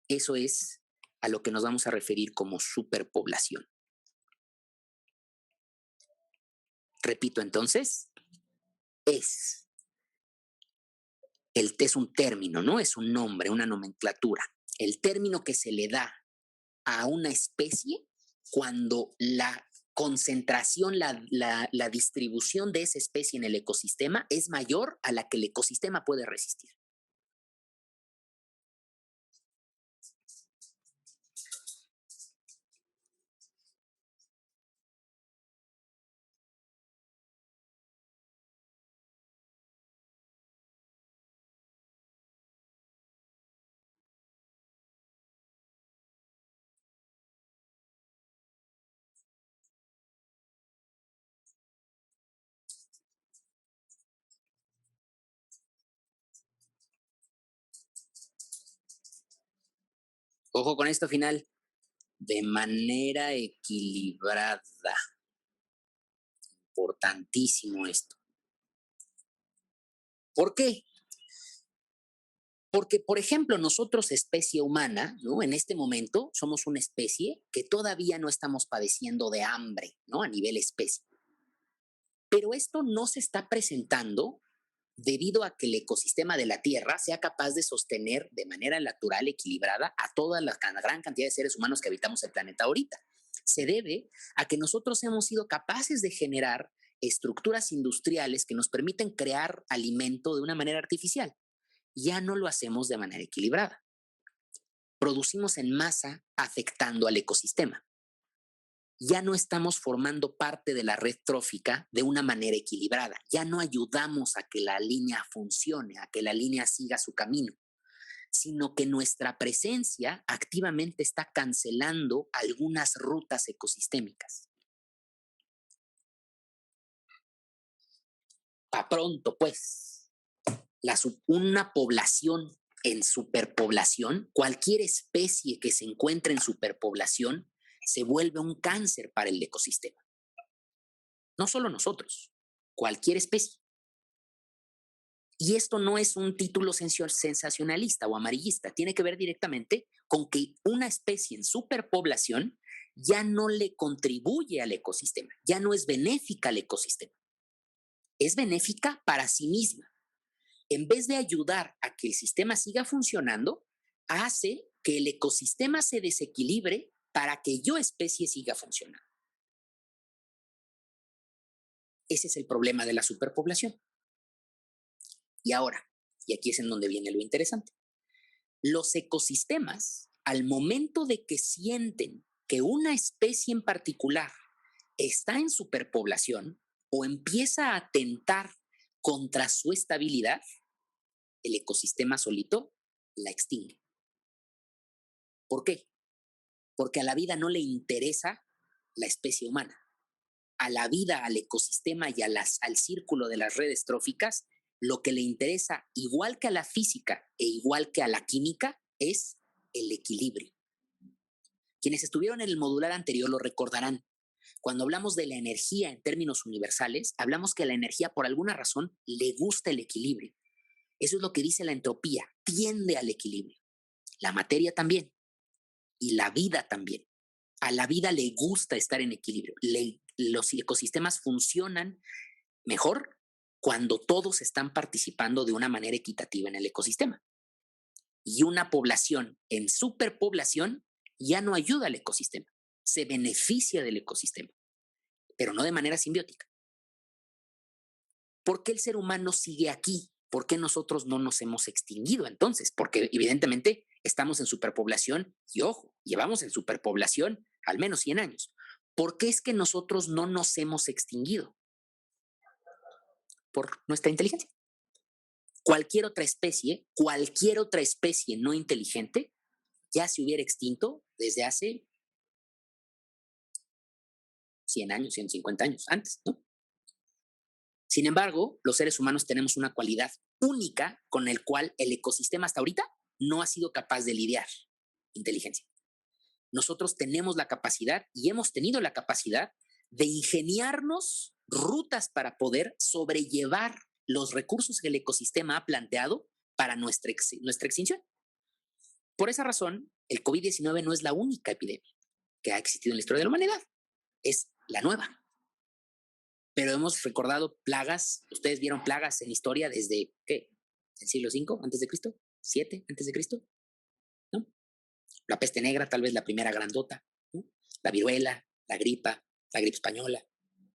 Eso es a lo que nos vamos a referir como superpoblación. Repito entonces, es, es un término, ¿no? Es un nombre, una nomenclatura. El término que se le da a una especie cuando la concentración, la distribución de esa especie en el ecosistema es mayor a la que el ecosistema puede resistir. Ojo con esto final, de manera equilibrada. Importantísimo esto. ¿Por qué? Porque, por ejemplo, nosotros, especie humana, ¿no? En este momento somos una especie que todavía no estamos padeciendo de hambre, ¿no? A nivel especie. Pero esto no se está presentando debido a que el ecosistema de la Tierra sea capaz de sostener de manera natural, equilibrada, a toda la gran cantidad de seres humanos que habitamos el planeta ahorita. Se debe a que nosotros hemos sido capaces de generar estructuras industriales que nos permiten crear alimento de una manera artificial. Ya no lo hacemos de manera equilibrada. Producimos en masa afectando al ecosistema. Ya no estamos formando parte de la red trófica de una manera equilibrada. Ya no ayudamos a que la línea funcione, a que la línea siga su camino, sino que nuestra presencia activamente está cancelando algunas rutas ecosistémicas. Pa' pronto, pues, una población en superpoblación, cualquier especie que se encuentre en superpoblación, se vuelve un cáncer para el ecosistema. No solo nosotros, cualquier especie. Y esto no es un título sensacionalista o amarillista, tiene que ver directamente con que una especie en superpoblación ya no le contribuye al ecosistema, ya no es benéfica al ecosistema, es benéfica para sí misma. En vez de ayudar a que el sistema siga funcionando, hace que el ecosistema se desequilibre para que yo especie siga funcionando. Ese es el problema de la superpoblación. Y ahora, y aquí es en donde viene lo interesante, los ecosistemas, al momento de que sienten que una especie en particular está en superpoblación o empieza a atentar contra su estabilidad, el ecosistema solito la extingue. ¿Por qué? Porque a la vida no le interesa la especie humana. A la vida, al ecosistema y al círculo de las redes tróficas, lo que le interesa, igual que a la física e igual que a la química, es el equilibrio. Quienes estuvieron en el modular anterior lo recordarán. Cuando hablamos de la energía en términos universales, hablamos que a la energía por alguna razón le gusta el equilibrio. Eso es lo que dice la entropía, tiende al equilibrio. La materia también y la vida también. A la vida le gusta estar en equilibrio. Los ecosistemas funcionan mejor cuando todos están participando de una manera equitativa en el ecosistema. Y una población en superpoblación ya no ayuda al ecosistema, se beneficia del ecosistema, pero no de manera simbiótica. ¿Por qué el ser humano sigue aquí? ¿Por qué nosotros no nos hemos extinguido entonces? Porque evidentemente estamos en superpoblación y ojo, llevamos en superpoblación al menos 100 años. ¿Por qué es que nosotros no nos hemos extinguido? Por nuestra inteligencia. Cualquier otra especie no inteligente ya se hubiera extinto desde hace 100 años, 150 años antes, ¿no? Sin embargo, los seres humanos tenemos una cualidad única con el cual el ecosistema hasta ahorita no ha sido capaz de lidiar: inteligencia. Nosotros tenemos la capacidad y hemos tenido la capacidad de ingeniarnos rutas para poder sobrellevar los recursos que el ecosistema ha planteado para nuestra extinción. Por esa razón, el COVID-19 no es la única epidemia que ha existido en la historia de la humanidad, es la nueva. Pero hemos recordado plagas, ustedes vieron plagas en historia desde, ¿qué? ¿El siglo V antes de Cristo? ¿7 antes de Cristo? ¿No? La peste negra, tal vez la primera grandota, ¿no? La viruela, la gripe española,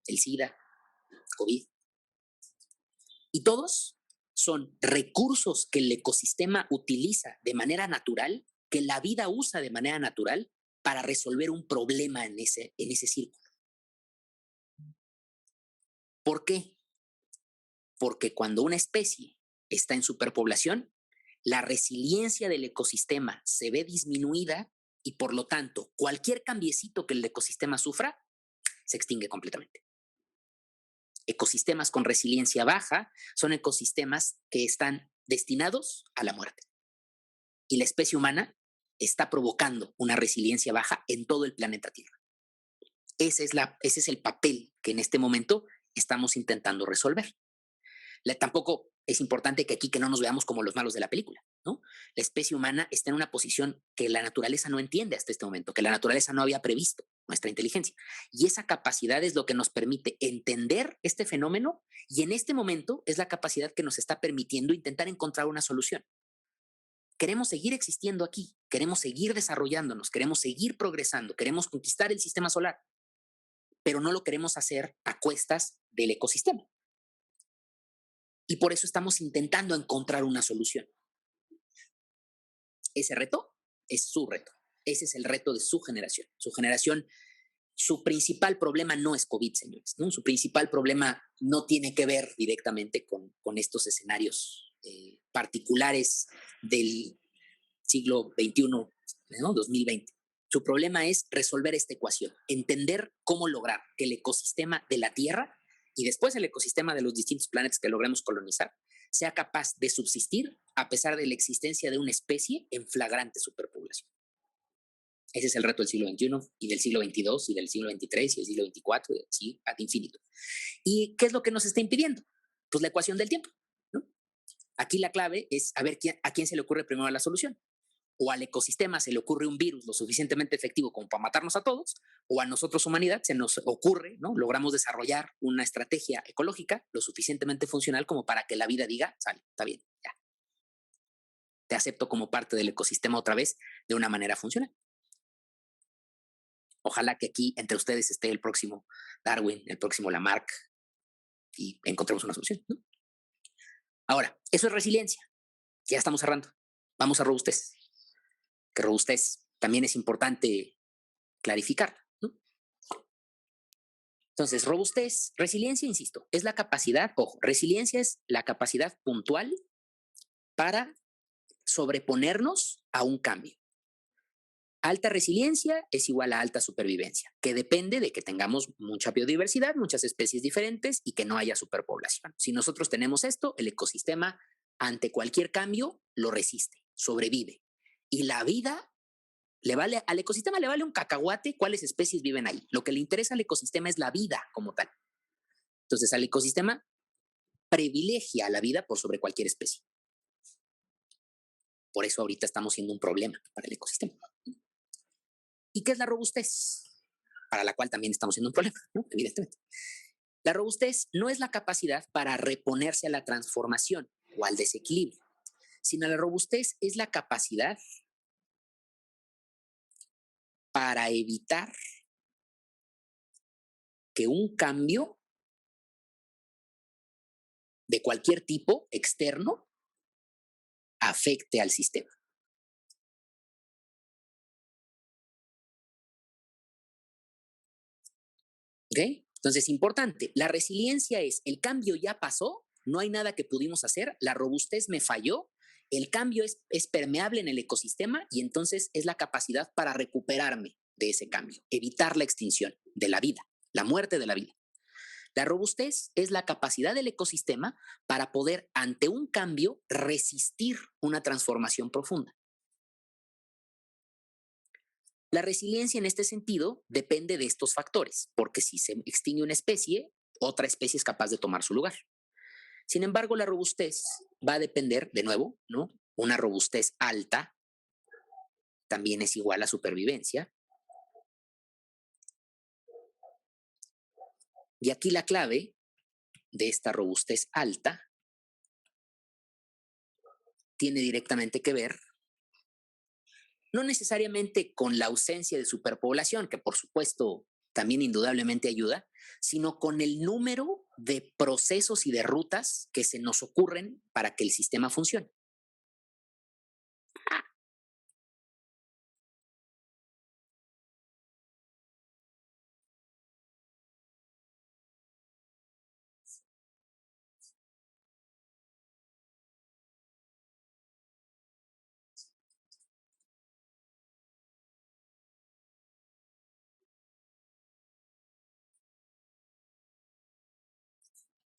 el SIDA, COVID. Y todos son recursos que el ecosistema utiliza de manera natural, que la vida usa de manera natural para resolver un problema en ese círculo. ¿Por qué? Porque cuando una especie está en superpoblación, la resiliencia del ecosistema se ve disminuida y por lo tanto cualquier cambiecito que el ecosistema sufra se extingue completamente. Ecosistemas con resiliencia baja son ecosistemas que están destinados a la muerte. Y la especie humana está provocando una resiliencia baja en todo el planeta Tierra. Ese es el papel que en este momento estamos intentando resolver. Tampoco es importante que no nos veamos como los malos de la película, ¿no? La especie humana está en una posición que la naturaleza no entiende hasta este momento, que la naturaleza no había previsto, nuestra inteligencia. Y esa capacidad es lo que nos permite entender este fenómeno y en este momento es la capacidad que nos está permitiendo intentar encontrar una solución. Queremos seguir existiendo aquí, queremos seguir desarrollándonos, queremos seguir progresando, queremos conquistar el sistema solar, pero no lo queremos hacer a cuestas del ecosistema. Y por eso estamos intentando encontrar una solución. Ese reto es su reto. Ese es el reto de su generación. Su generación, su principal problema no es COVID, señores, ¿no? Su principal problema no tiene que ver directamente con estos escenarios particulares del siglo XXI, ¿no? 2020. Su problema es resolver esta ecuación, entender cómo lograr que el ecosistema de la Tierra y después el ecosistema de los distintos planetas que logremos colonizar sea capaz de subsistir a pesar de la existencia de una especie en flagrante superpoblación. Ese es el reto del siglo XXI y del siglo XXII y del siglo XXIII y del siglo XXIV y así ad infinito. ¿Y qué es lo que nos está impidiendo? Pues la ecuación del tiempo, ¿no? Aquí la clave es a ver a quién se le ocurre primero la solución. O al ecosistema se le ocurre un virus lo suficientemente efectivo como para matarnos a todos, o a nosotros, humanidad, se nos ocurre, ¿no? Logramos desarrollar una estrategia ecológica lo suficientemente funcional como para que la vida diga, sale, está bien, ya. Te acepto como parte del ecosistema otra vez de una manera funcional. Ojalá que aquí entre ustedes esté el próximo Darwin, el próximo Lamarck y encontremos una solución, ¿no? Ahora, eso es resiliencia. Ya estamos cerrando. Vamos a robustez. Que robustez también es importante clarificar, ¿no? Entonces, robustez, resiliencia, insisto, es la capacidad, ojo, resiliencia es la capacidad puntual para sobreponernos a un cambio. Alta resiliencia es igual a alta supervivencia, que depende de que tengamos mucha biodiversidad, muchas especies diferentes y que no haya superpoblación. Si nosotros tenemos esto, el ecosistema ante cualquier cambio lo resiste, sobrevive. Y la vida al ecosistema le vale un cacahuate cuáles especies viven ahí. Lo que le interesa al ecosistema es la vida como tal. Entonces, al ecosistema privilegia la vida por sobre cualquier especie. Por eso ahorita estamos siendo un problema para el ecosistema. ¿Y qué es la robustez? Para la cual también estamos siendo un problema, ¿no? Evidentemente. La robustez no es la capacidad para reponerse a la transformación o al desequilibrio, sino la robustez es la capacidad para evitar que un cambio de cualquier tipo externo afecte al sistema. ¿Ok? Entonces, importante, la resiliencia es, el cambio ya pasó, no hay nada que pudimos hacer, la robustez me falló, el cambio es permeable en el ecosistema y entonces es la capacidad para recuperarme de ese cambio, evitar la extinción de la vida, la muerte de la vida. La robustez es la capacidad del ecosistema para poder, ante un cambio, resistir una transformación profunda. La resiliencia en este sentido depende de estos factores, porque si se extingue una especie, otra especie es capaz de tomar su lugar. Sin embargo, la robustez va a depender, de nuevo, ¿no? Una robustez alta también es igual a supervivencia. Y aquí la clave de esta robustez alta tiene directamente que ver, no necesariamente con la ausencia de superpoblación, que por supuesto también indudablemente ayuda, sino con el número de procesos y de rutas que se nos ocurren para que el sistema funcione.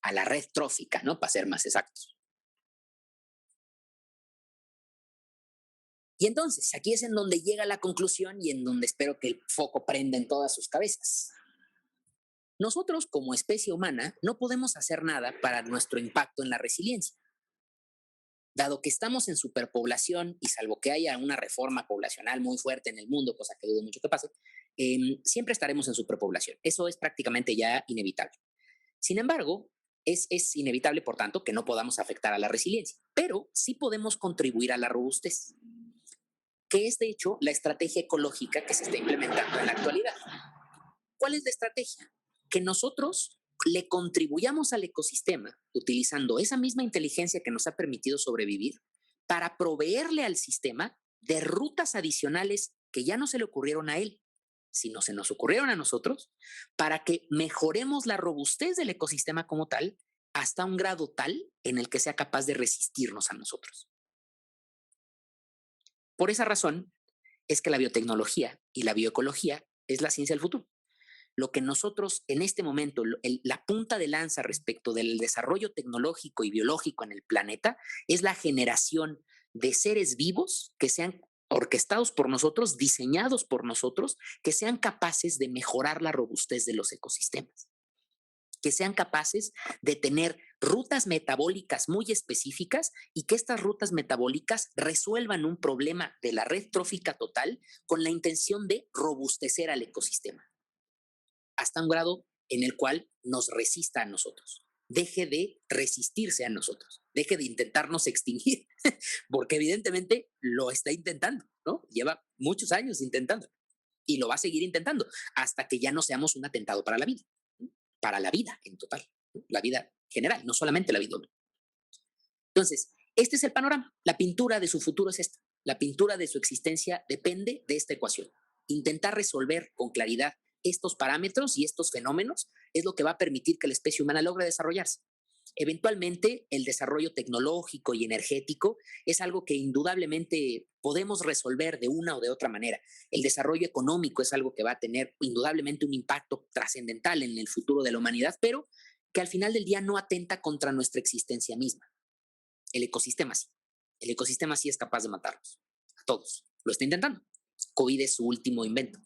A la red trófica, ¿no? Para ser más exactos. Y entonces, aquí es en donde llega la conclusión y en donde espero que el foco prenda en todas sus cabezas. Nosotros, como especie humana, no podemos hacer nada para nuestro impacto en la resiliencia. Dado que estamos en superpoblación y salvo que haya una reforma poblacional muy fuerte en el mundo, cosa que dudo mucho que pase, siempre estaremos en superpoblación. Eso es prácticamente ya inevitable. Sin embargo, es inevitable, por tanto, que no podamos afectar a la resiliencia, pero sí podemos contribuir a la robustez, que es de hecho la estrategia ecológica que se está implementando en la actualidad. ¿Cuál es la estrategia? Que nosotros le contribuyamos al ecosistema utilizando esa misma inteligencia que nos ha permitido sobrevivir para proveerle al sistema de rutas adicionales que ya no se le ocurrieron a él, sino se nos ocurrieron a nosotros, para que mejoremos la robustez del ecosistema como tal hasta un grado tal en el que sea capaz de resistirnos a nosotros. Por esa razón es que la biotecnología y la bioecología es la ciencia del futuro. Lo que nosotros en este momento, la punta de lanza respecto del desarrollo tecnológico y biológico en el planeta, es la generación de seres vivos que sean orquestados por nosotros, diseñados por nosotros, que sean capaces de mejorar la robustez de los ecosistemas. que sean capaces de tener rutas metabólicas muy específicas y que estas rutas metabólicas resuelvan un problema de la red trófica total con la intención de robustecer al ecosistema hasta un grado en el cual nos resista a nosotros, deje de resistirse a nosotros, deje de intentarnos extinguir, porque evidentemente lo está intentando, ¿no? Lleva muchos años intentando y lo va a seguir intentando hasta que ya no seamos un atentado para la vida, ¿no? Para la vida en total, ¿no? La vida general, no solamente la vida humana. Entonces, este es el panorama. La pintura de su futuro es esta. La pintura de su existencia depende de esta ecuación. Intentar resolver con claridad estos parámetros y estos fenómenos es lo que va a permitir que la especie humana logre desarrollarse. Eventualmente, el desarrollo tecnológico y energético es algo que indudablemente podemos resolver de una o de otra manera. El desarrollo económico es algo que va a tener indudablemente un impacto trascendental en el futuro de la humanidad, pero que al final del día no atenta contra nuestra existencia misma. El ecosistema sí. El ecosistema sí es capaz de matarnos. A todos. Lo está intentando. COVID es su último invento.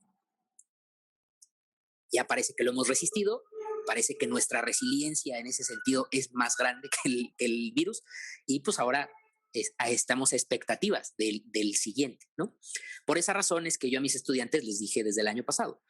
Ya parece que lo hemos resistido. Parece que nuestra resiliencia en ese sentido es más grande que el virus. Y pues ahora estamos a expectativas del siguiente, ¿no? Por esa razón es que yo a mis estudiantes les dije desde el año pasado,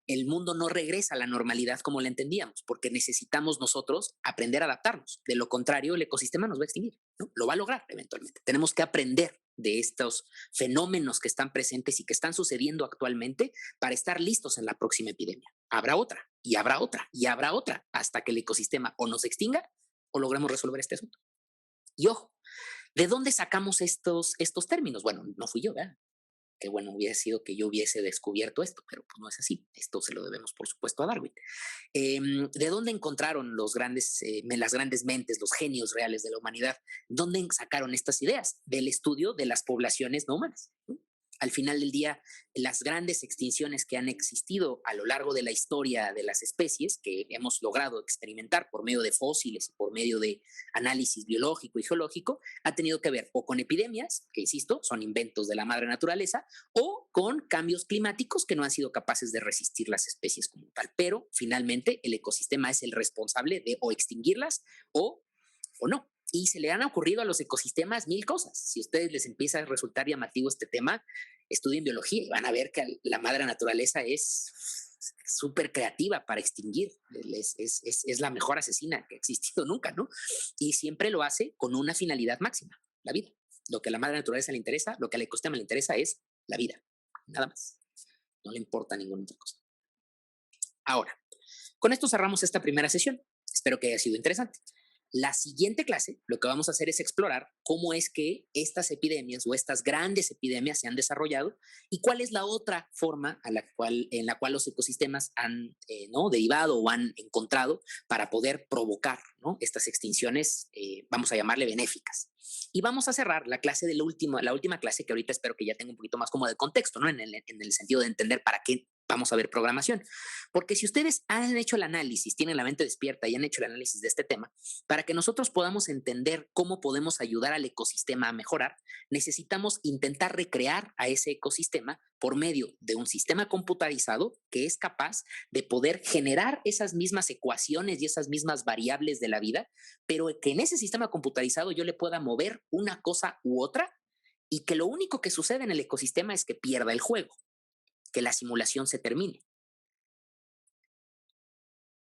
el mundo no regresa a la normalidad como la entendíamos, porque necesitamos nosotros aprender a adaptarnos. De lo contrario, el ecosistema nos va a extinguir, ¿no? Lo va a lograr eventualmente. Tenemos que aprender de estos fenómenos que están presentes y que están sucediendo actualmente para estar listos en la próxima epidemia. Habrá otra, y habrá otra, y habrá otra, hasta que el ecosistema o nos extinga o logremos resolver este asunto. Y ojo, ¿de dónde sacamos estos términos? Bueno, no fui yo, ¿verdad? Qué bueno hubiese sido que yo hubiese descubierto esto, pero pues no es así. Esto se lo debemos, por supuesto, a Darwin. ¿De dónde encontraron las grandes mentes, los genios reales de la humanidad? ¿Dónde sacaron estas ideas? Del estudio de las poblaciones no humanas, ¿no? Al final del día, las grandes extinciones que han existido a lo largo de la historia de las especies, que hemos logrado experimentar por medio de fósiles, por medio de análisis biológico y geológico, ha tenido que ver o con epidemias, que insisto, son inventos de la madre naturaleza, o con cambios climáticos que no han sido capaces de resistir las especies como tal. Pero finalmente el ecosistema es el responsable de o extinguirlas o no. Y se le han ocurrido a los ecosistemas mil cosas. Si a ustedes les empieza a resultar llamativo este tema, estudien biología y van a ver que la madre naturaleza es súper creativa para extinguir. Es la mejor asesina que ha existido nunca, ¿no? Y siempre lo hace con una finalidad máxima, la vida. Lo que a la madre naturaleza le interesa, lo que al ecosistema le interesa es la vida, nada más. No le importa ninguna otra cosa. Ahora, con esto cerramos esta primera sesión. Espero que haya sido interesante. La siguiente clase, lo que vamos a hacer es explorar cómo es que estas epidemias o estas grandes epidemias se han desarrollado y cuál es la otra forma en la cual los ecosistemas han ¿no? derivado o han encontrado para poder provocar, ¿no? estas extinciones, vamos a llamarle benéficas. Y vamos a cerrar la clase de la última clase, que ahorita espero que ya tenga un poquito más como de contexto, ¿no? en el sentido de entender para qué vamos a ver programación. Porque si ustedes han hecho el análisis, tienen la mente despierta y han hecho el análisis de este tema, para que nosotros podamos entender cómo podemos ayudar al ecosistema a mejorar, necesitamos intentar recrear a ese ecosistema por medio de un sistema computarizado que es capaz de poder generar esas mismas ecuaciones y esas mismas variables de la vida, pero que en ese sistema computarizado yo le pueda mover una cosa u otra y que lo único que sucede en el ecosistema es que pierda el juego, que la simulación se termine.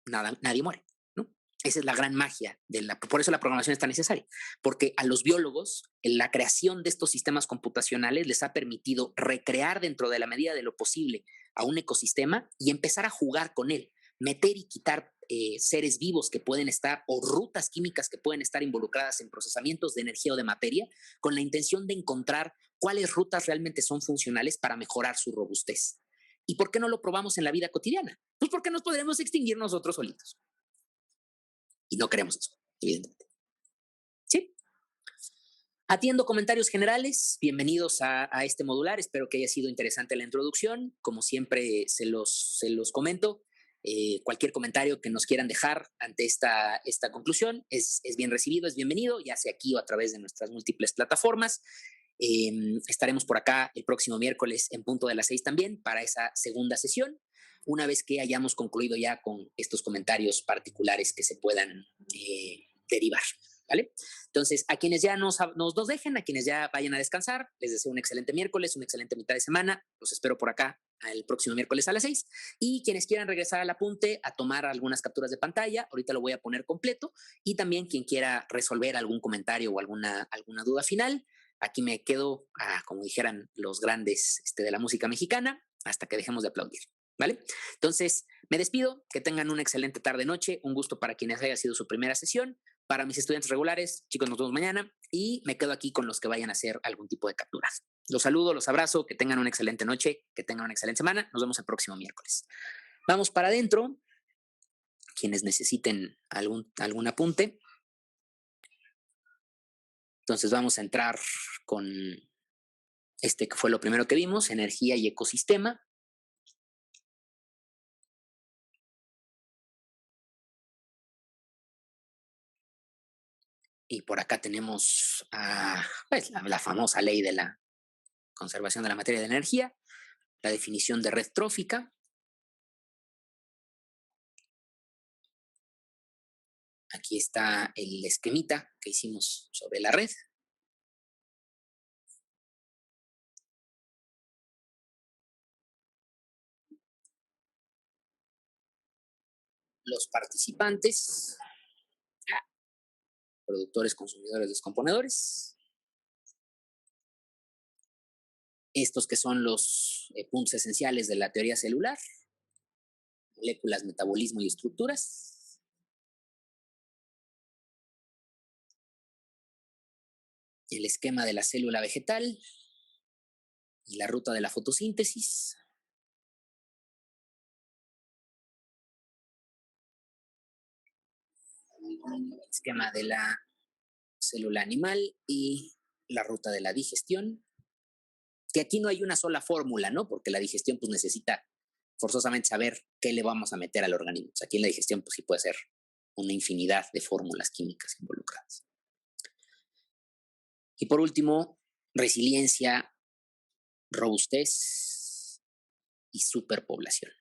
Nadie muere, ¿no? Esa es la gran magia, por eso la programación es tan necesaria, porque a los biólogos la creación de estos sistemas computacionales les ha permitido recrear dentro de la medida de lo posible a un ecosistema y empezar a jugar con él, meter y quitar seres vivos que pueden estar o rutas químicas que pueden estar involucradas en procesamientos de energía o de materia con la intención de encontrar cuáles rutas realmente son funcionales para mejorar su robustez. ¿Y por qué no lo probamos en la vida cotidiana? Pues porque nos podremos extinguir nosotros solitos. Y no queremos eso, evidentemente. ¿Sí? Atiendo comentarios generales. Bienvenidos a este modular. Espero que haya sido interesante la introducción. Como siempre se los comento, cualquier comentario que nos quieran dejar ante esta conclusión es bien recibido, es bienvenido, ya sea aquí o a través de nuestras múltiples plataformas. Estaremos por acá el próximo miércoles en punto de las 6 también para esa segunda sesión. una vez que hayamos concluido ya con estos comentarios particulares que se puedan derivar, ¿vale? Entonces, a quienes ya nos dejen, a quienes ya vayan a descansar, les deseo un excelente miércoles, una excelente mitad de semana. Los espero por acá el próximo miércoles a las 6. Y quienes quieran regresar al apunte a tomar algunas capturas de pantalla, ahorita lo voy a poner completo. Y también quien quiera resolver algún comentario o alguna duda final, aquí me quedo, como dijeran los grandes de la música mexicana, hasta que dejemos de aplaudir, ¿vale? Entonces, me despido, que tengan una excelente tarde-noche, un gusto para quienes haya sido su primera sesión. Para mis estudiantes regulares, chicos, nos vemos mañana y me quedo aquí con los que vayan a hacer algún tipo de capturas. Los saludo, los abrazo, que tengan una excelente noche, que tengan una excelente semana. Nos vemos el próximo miércoles. Vamos para adentro. Quienes necesiten algún apunte. Entonces vamos a entrar con que fue lo primero que vimos, energía y ecosistema. Y por acá tenemos pues, la famosa ley de la conservación de la materia de energía, la definición de red trófica. Aquí está el esquemita que hicimos sobre la red. Los participantes, productores, consumidores, descomponedores. Estos que son los puntos esenciales de la teoría celular, moléculas, metabolismo y estructuras. El esquema de la célula vegetal y la ruta de la fotosíntesis. El esquema de la célula animal y la ruta de la digestión. Que aquí no hay una sola fórmula, ¿no? Porque la digestión pues necesita forzosamente saber qué le vamos a meter al organismo. O sea, aquí en la digestión pues sí puede ser una infinidad de fórmulas químicas involucradas. Y por último, resiliencia, robustez y superpoblación.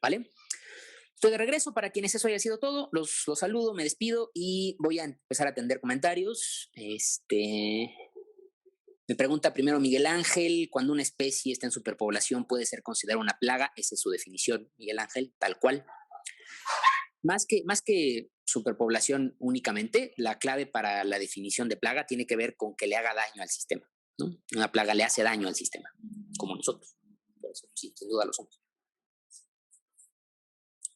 ¿Vale? Estoy de regreso. Para quienes eso haya sido todo, los saludo, me despido y voy a empezar a atender comentarios. Me pregunta primero Miguel Ángel, cuando una especie está en superpoblación puede ser considerada una plaga. Esa es su definición, Miguel Ángel, tal cual. Más que superpoblación únicamente, la clave para la definición de plaga tiene que ver con que le haga daño al sistema, ¿no? Una plaga le hace daño al sistema, como nosotros. Por eso, sí, sin duda lo somos.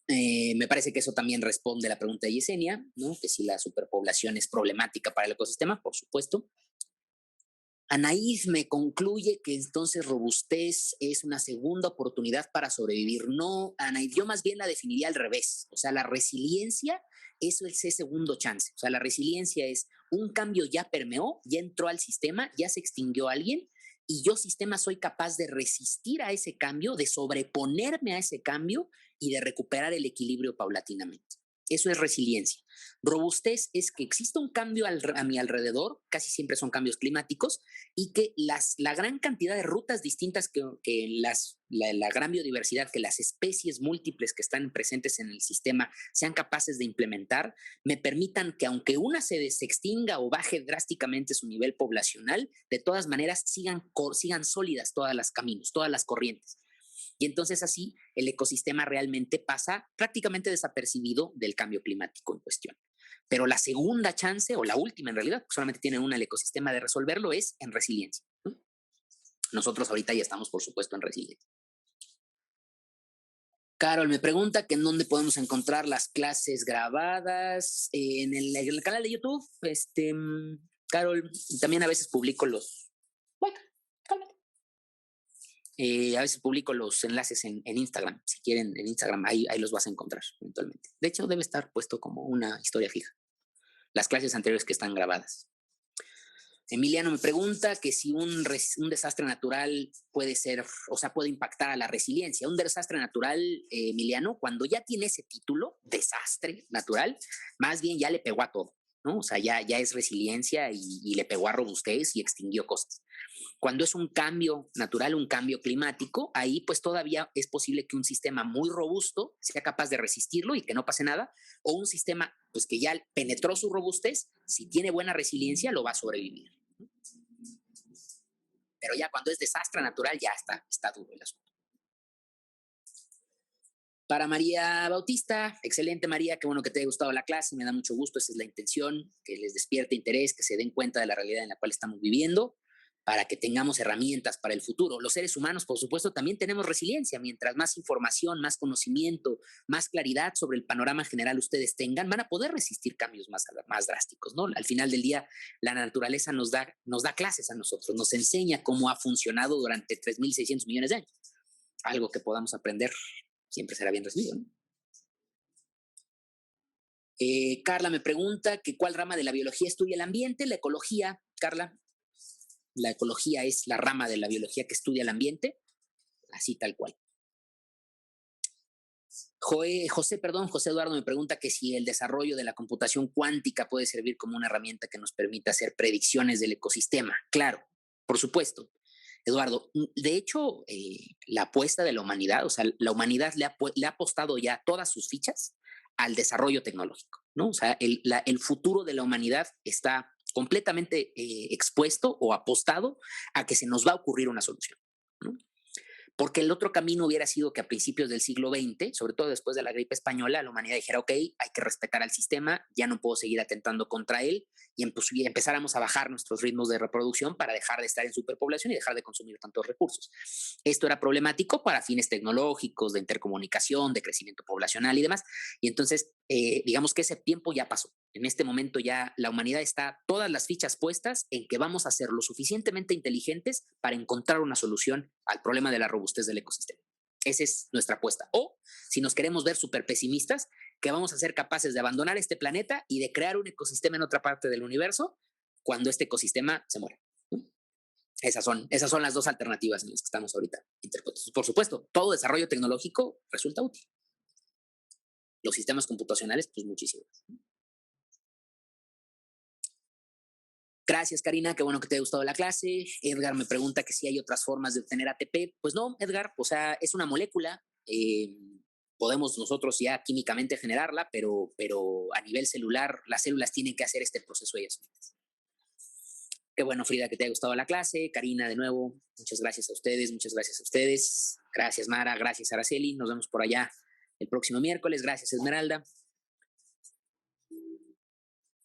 Me parece que eso también responde a la pregunta de Yesenia, ¿no? Que si la superpoblación es problemática para el ecosistema, por supuesto. Anaís me concluye que entonces robustez es una segunda oportunidad para sobrevivir. No, Anaís, yo más bien la definiría al revés. O sea, la resiliencia, eso es ese segundo chance. O sea, la resiliencia es un cambio ya permeó, ya entró al sistema, ya se extinguió alguien y yo, sistema, soy capaz de resistir a ese cambio, de sobreponerme a ese cambio y de recuperar el equilibrio paulatinamente. Eso es resiliencia. Robustez es que existe un cambio a mi alrededor, casi siempre son cambios climáticos, y que la gran cantidad de rutas distintas que la gran biodiversidad, que las especies múltiples que están presentes en el sistema sean capaces de implementar, me permitan que aunque una se extinga o baje drásticamente su nivel poblacional, de todas maneras sigan sólidas todas las caminos, todas las corrientes. Y entonces así el ecosistema realmente pasa prácticamente desapercibido del cambio climático en cuestión. Pero la segunda chance, o la última en realidad, solamente tiene una el ecosistema de resolverlo, es en resiliencia, ¿no? Nosotros ahorita ya estamos, por supuesto, en resiliencia. Carol me pregunta que en dónde podemos encontrar las clases grabadas. En el canal de YouTube, Carol, también a veces publico los... Bueno, a veces publico los enlaces en Instagram. Si quieren, en Instagram, ahí los vas a encontrar eventualmente. De hecho, debe estar puesto como una historia fija. Las clases anteriores que están grabadas. Emiliano me pregunta que si un desastre natural puede ser, o sea, puede impactar a la resiliencia. Un desastre natural, Emiliano, cuando ya tiene ese título, desastre natural, más bien ya le pegó a todo, ¿no? O sea, ya es resiliencia y le pegó a robustez y extinguió cosas. Cuando es un cambio natural, un cambio climático, ahí pues todavía es posible que un sistema muy robusto sea capaz de resistirlo y que no pase nada, o un sistema pues que ya penetró su robustez, si tiene buena resiliencia, lo va a sobrevivir. Pero ya cuando es desastre natural, ya está duro el asunto. Para María Bautista, excelente María, qué bueno que te haya gustado la clase, me da mucho gusto, esa es la intención, que les despierte interés, que se den cuenta de la realidad en la cual estamos viviendo, para que tengamos herramientas para el futuro. Los seres humanos, por supuesto, también tenemos resiliencia. Mientras más información, más conocimiento, más claridad sobre el panorama general ustedes tengan, van a poder resistir cambios más drásticos, ¿no? Al final del día, la naturaleza nos da clases a nosotros, nos enseña cómo ha funcionado durante 3.600 millones de años. Algo que podamos aprender siempre será bien recibido, ¿no? Carla me pregunta que cuál rama de la biología estudia el ambiente. La ecología, Carla. La ecología es la rama de la biología que estudia el ambiente, así tal cual. José Eduardo me pregunta que si el desarrollo de la computación cuántica puede servir como una herramienta que nos permita hacer predicciones del ecosistema. Claro, por supuesto. Eduardo, de hecho, la apuesta de la humanidad, o sea, la humanidad le ha apostado ya todas sus fichas al desarrollo tecnológico, ¿no? O sea, el futuro de la humanidad está completamente expuesto o apostado a que se nos va a ocurrir una solución, ¿no? Porque el otro camino hubiera sido que a principios del siglo XX, sobre todo después de la gripe española, la humanidad dijera, ok, hay que respetar al sistema, ya no puedo seguir atentando contra él, y empezáramos a bajar nuestros ritmos de reproducción para dejar de estar en superpoblación y dejar de consumir tantos recursos. Esto era problemático para fines tecnológicos, de intercomunicación, de crecimiento poblacional y demás, y entonces digamos que ese tiempo ya pasó. En este momento ya la humanidad está todas las fichas puestas en que vamos a ser lo suficientemente inteligentes para encontrar una solución al problema de la robustez del ecosistema. Esa es nuestra apuesta. O, si nos queremos ver súper pesimistas, que vamos a ser capaces de abandonar este planeta y de crear un ecosistema en otra parte del universo cuando este ecosistema se muera. Esas son las dos alternativas en las que estamos ahorita. Por supuesto, todo desarrollo tecnológico resulta útil. Los sistemas computacionales, pues muchísimo. Gracias, Karina, qué bueno que te haya gustado la clase. Edgar me pregunta que si hay otras formas de obtener ATP. Pues no, Edgar, o sea, es una molécula. Podemos nosotros ya químicamente generarla, pero a nivel celular, las células tienen que hacer este proceso ellas mismas. Qué bueno, Frida, que te haya gustado la clase. Karina, de nuevo, muchas gracias a ustedes, muchas gracias a ustedes. Gracias, Mara, gracias, Araceli. Nos vemos por allá el próximo miércoles. Gracias, Esmeralda.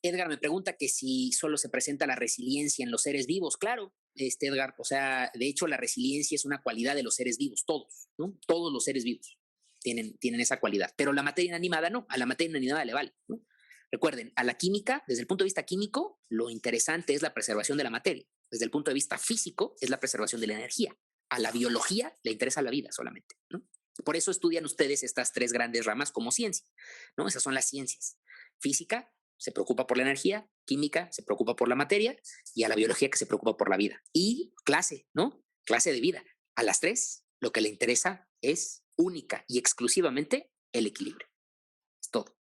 Edgar me pregunta que si solo se presenta la resiliencia en los seres vivos. Claro, Edgar, o sea, de hecho la resiliencia es una cualidad de los seres vivos, todos, ¿no? Todos los seres vivos tienen esa cualidad, pero la materia inanimada no, a la materia inanimada le vale, ¿no? Recuerden, a la química, desde el punto de vista químico, lo interesante es la preservación de la materia. Desde el punto de vista físico, es la preservación de la energía. A la biología le interesa la vida solamente, ¿no? Por eso estudian ustedes estas tres grandes ramas como ciencia, ¿no? Esas son las ciencias. Física se preocupa por la energía, química se preocupa por la materia y a la biología que se preocupa por la vida. Y clase, ¿no? Clase de vida. A las tres lo que le interesa es única y exclusivamente el equilibrio. Es todo.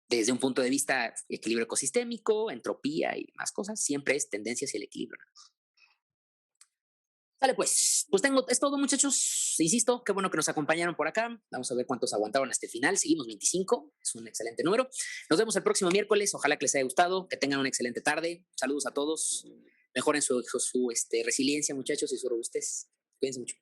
Desde un punto de vista equilibrio ecosistémico, entropía y más cosas, siempre es tendencia hacia el equilibrio. Vale, pues es todo, muchachos. Insisto, qué bueno que nos acompañaron por acá. Vamos a ver cuántos aguantaron hasta el final. Seguimos 25, es un excelente número. Nos vemos el próximo miércoles. Ojalá que les haya gustado, que tengan una excelente tarde. Saludos a todos. Mejoren su resiliencia, muchachos, y su robustez. Cuídense mucho.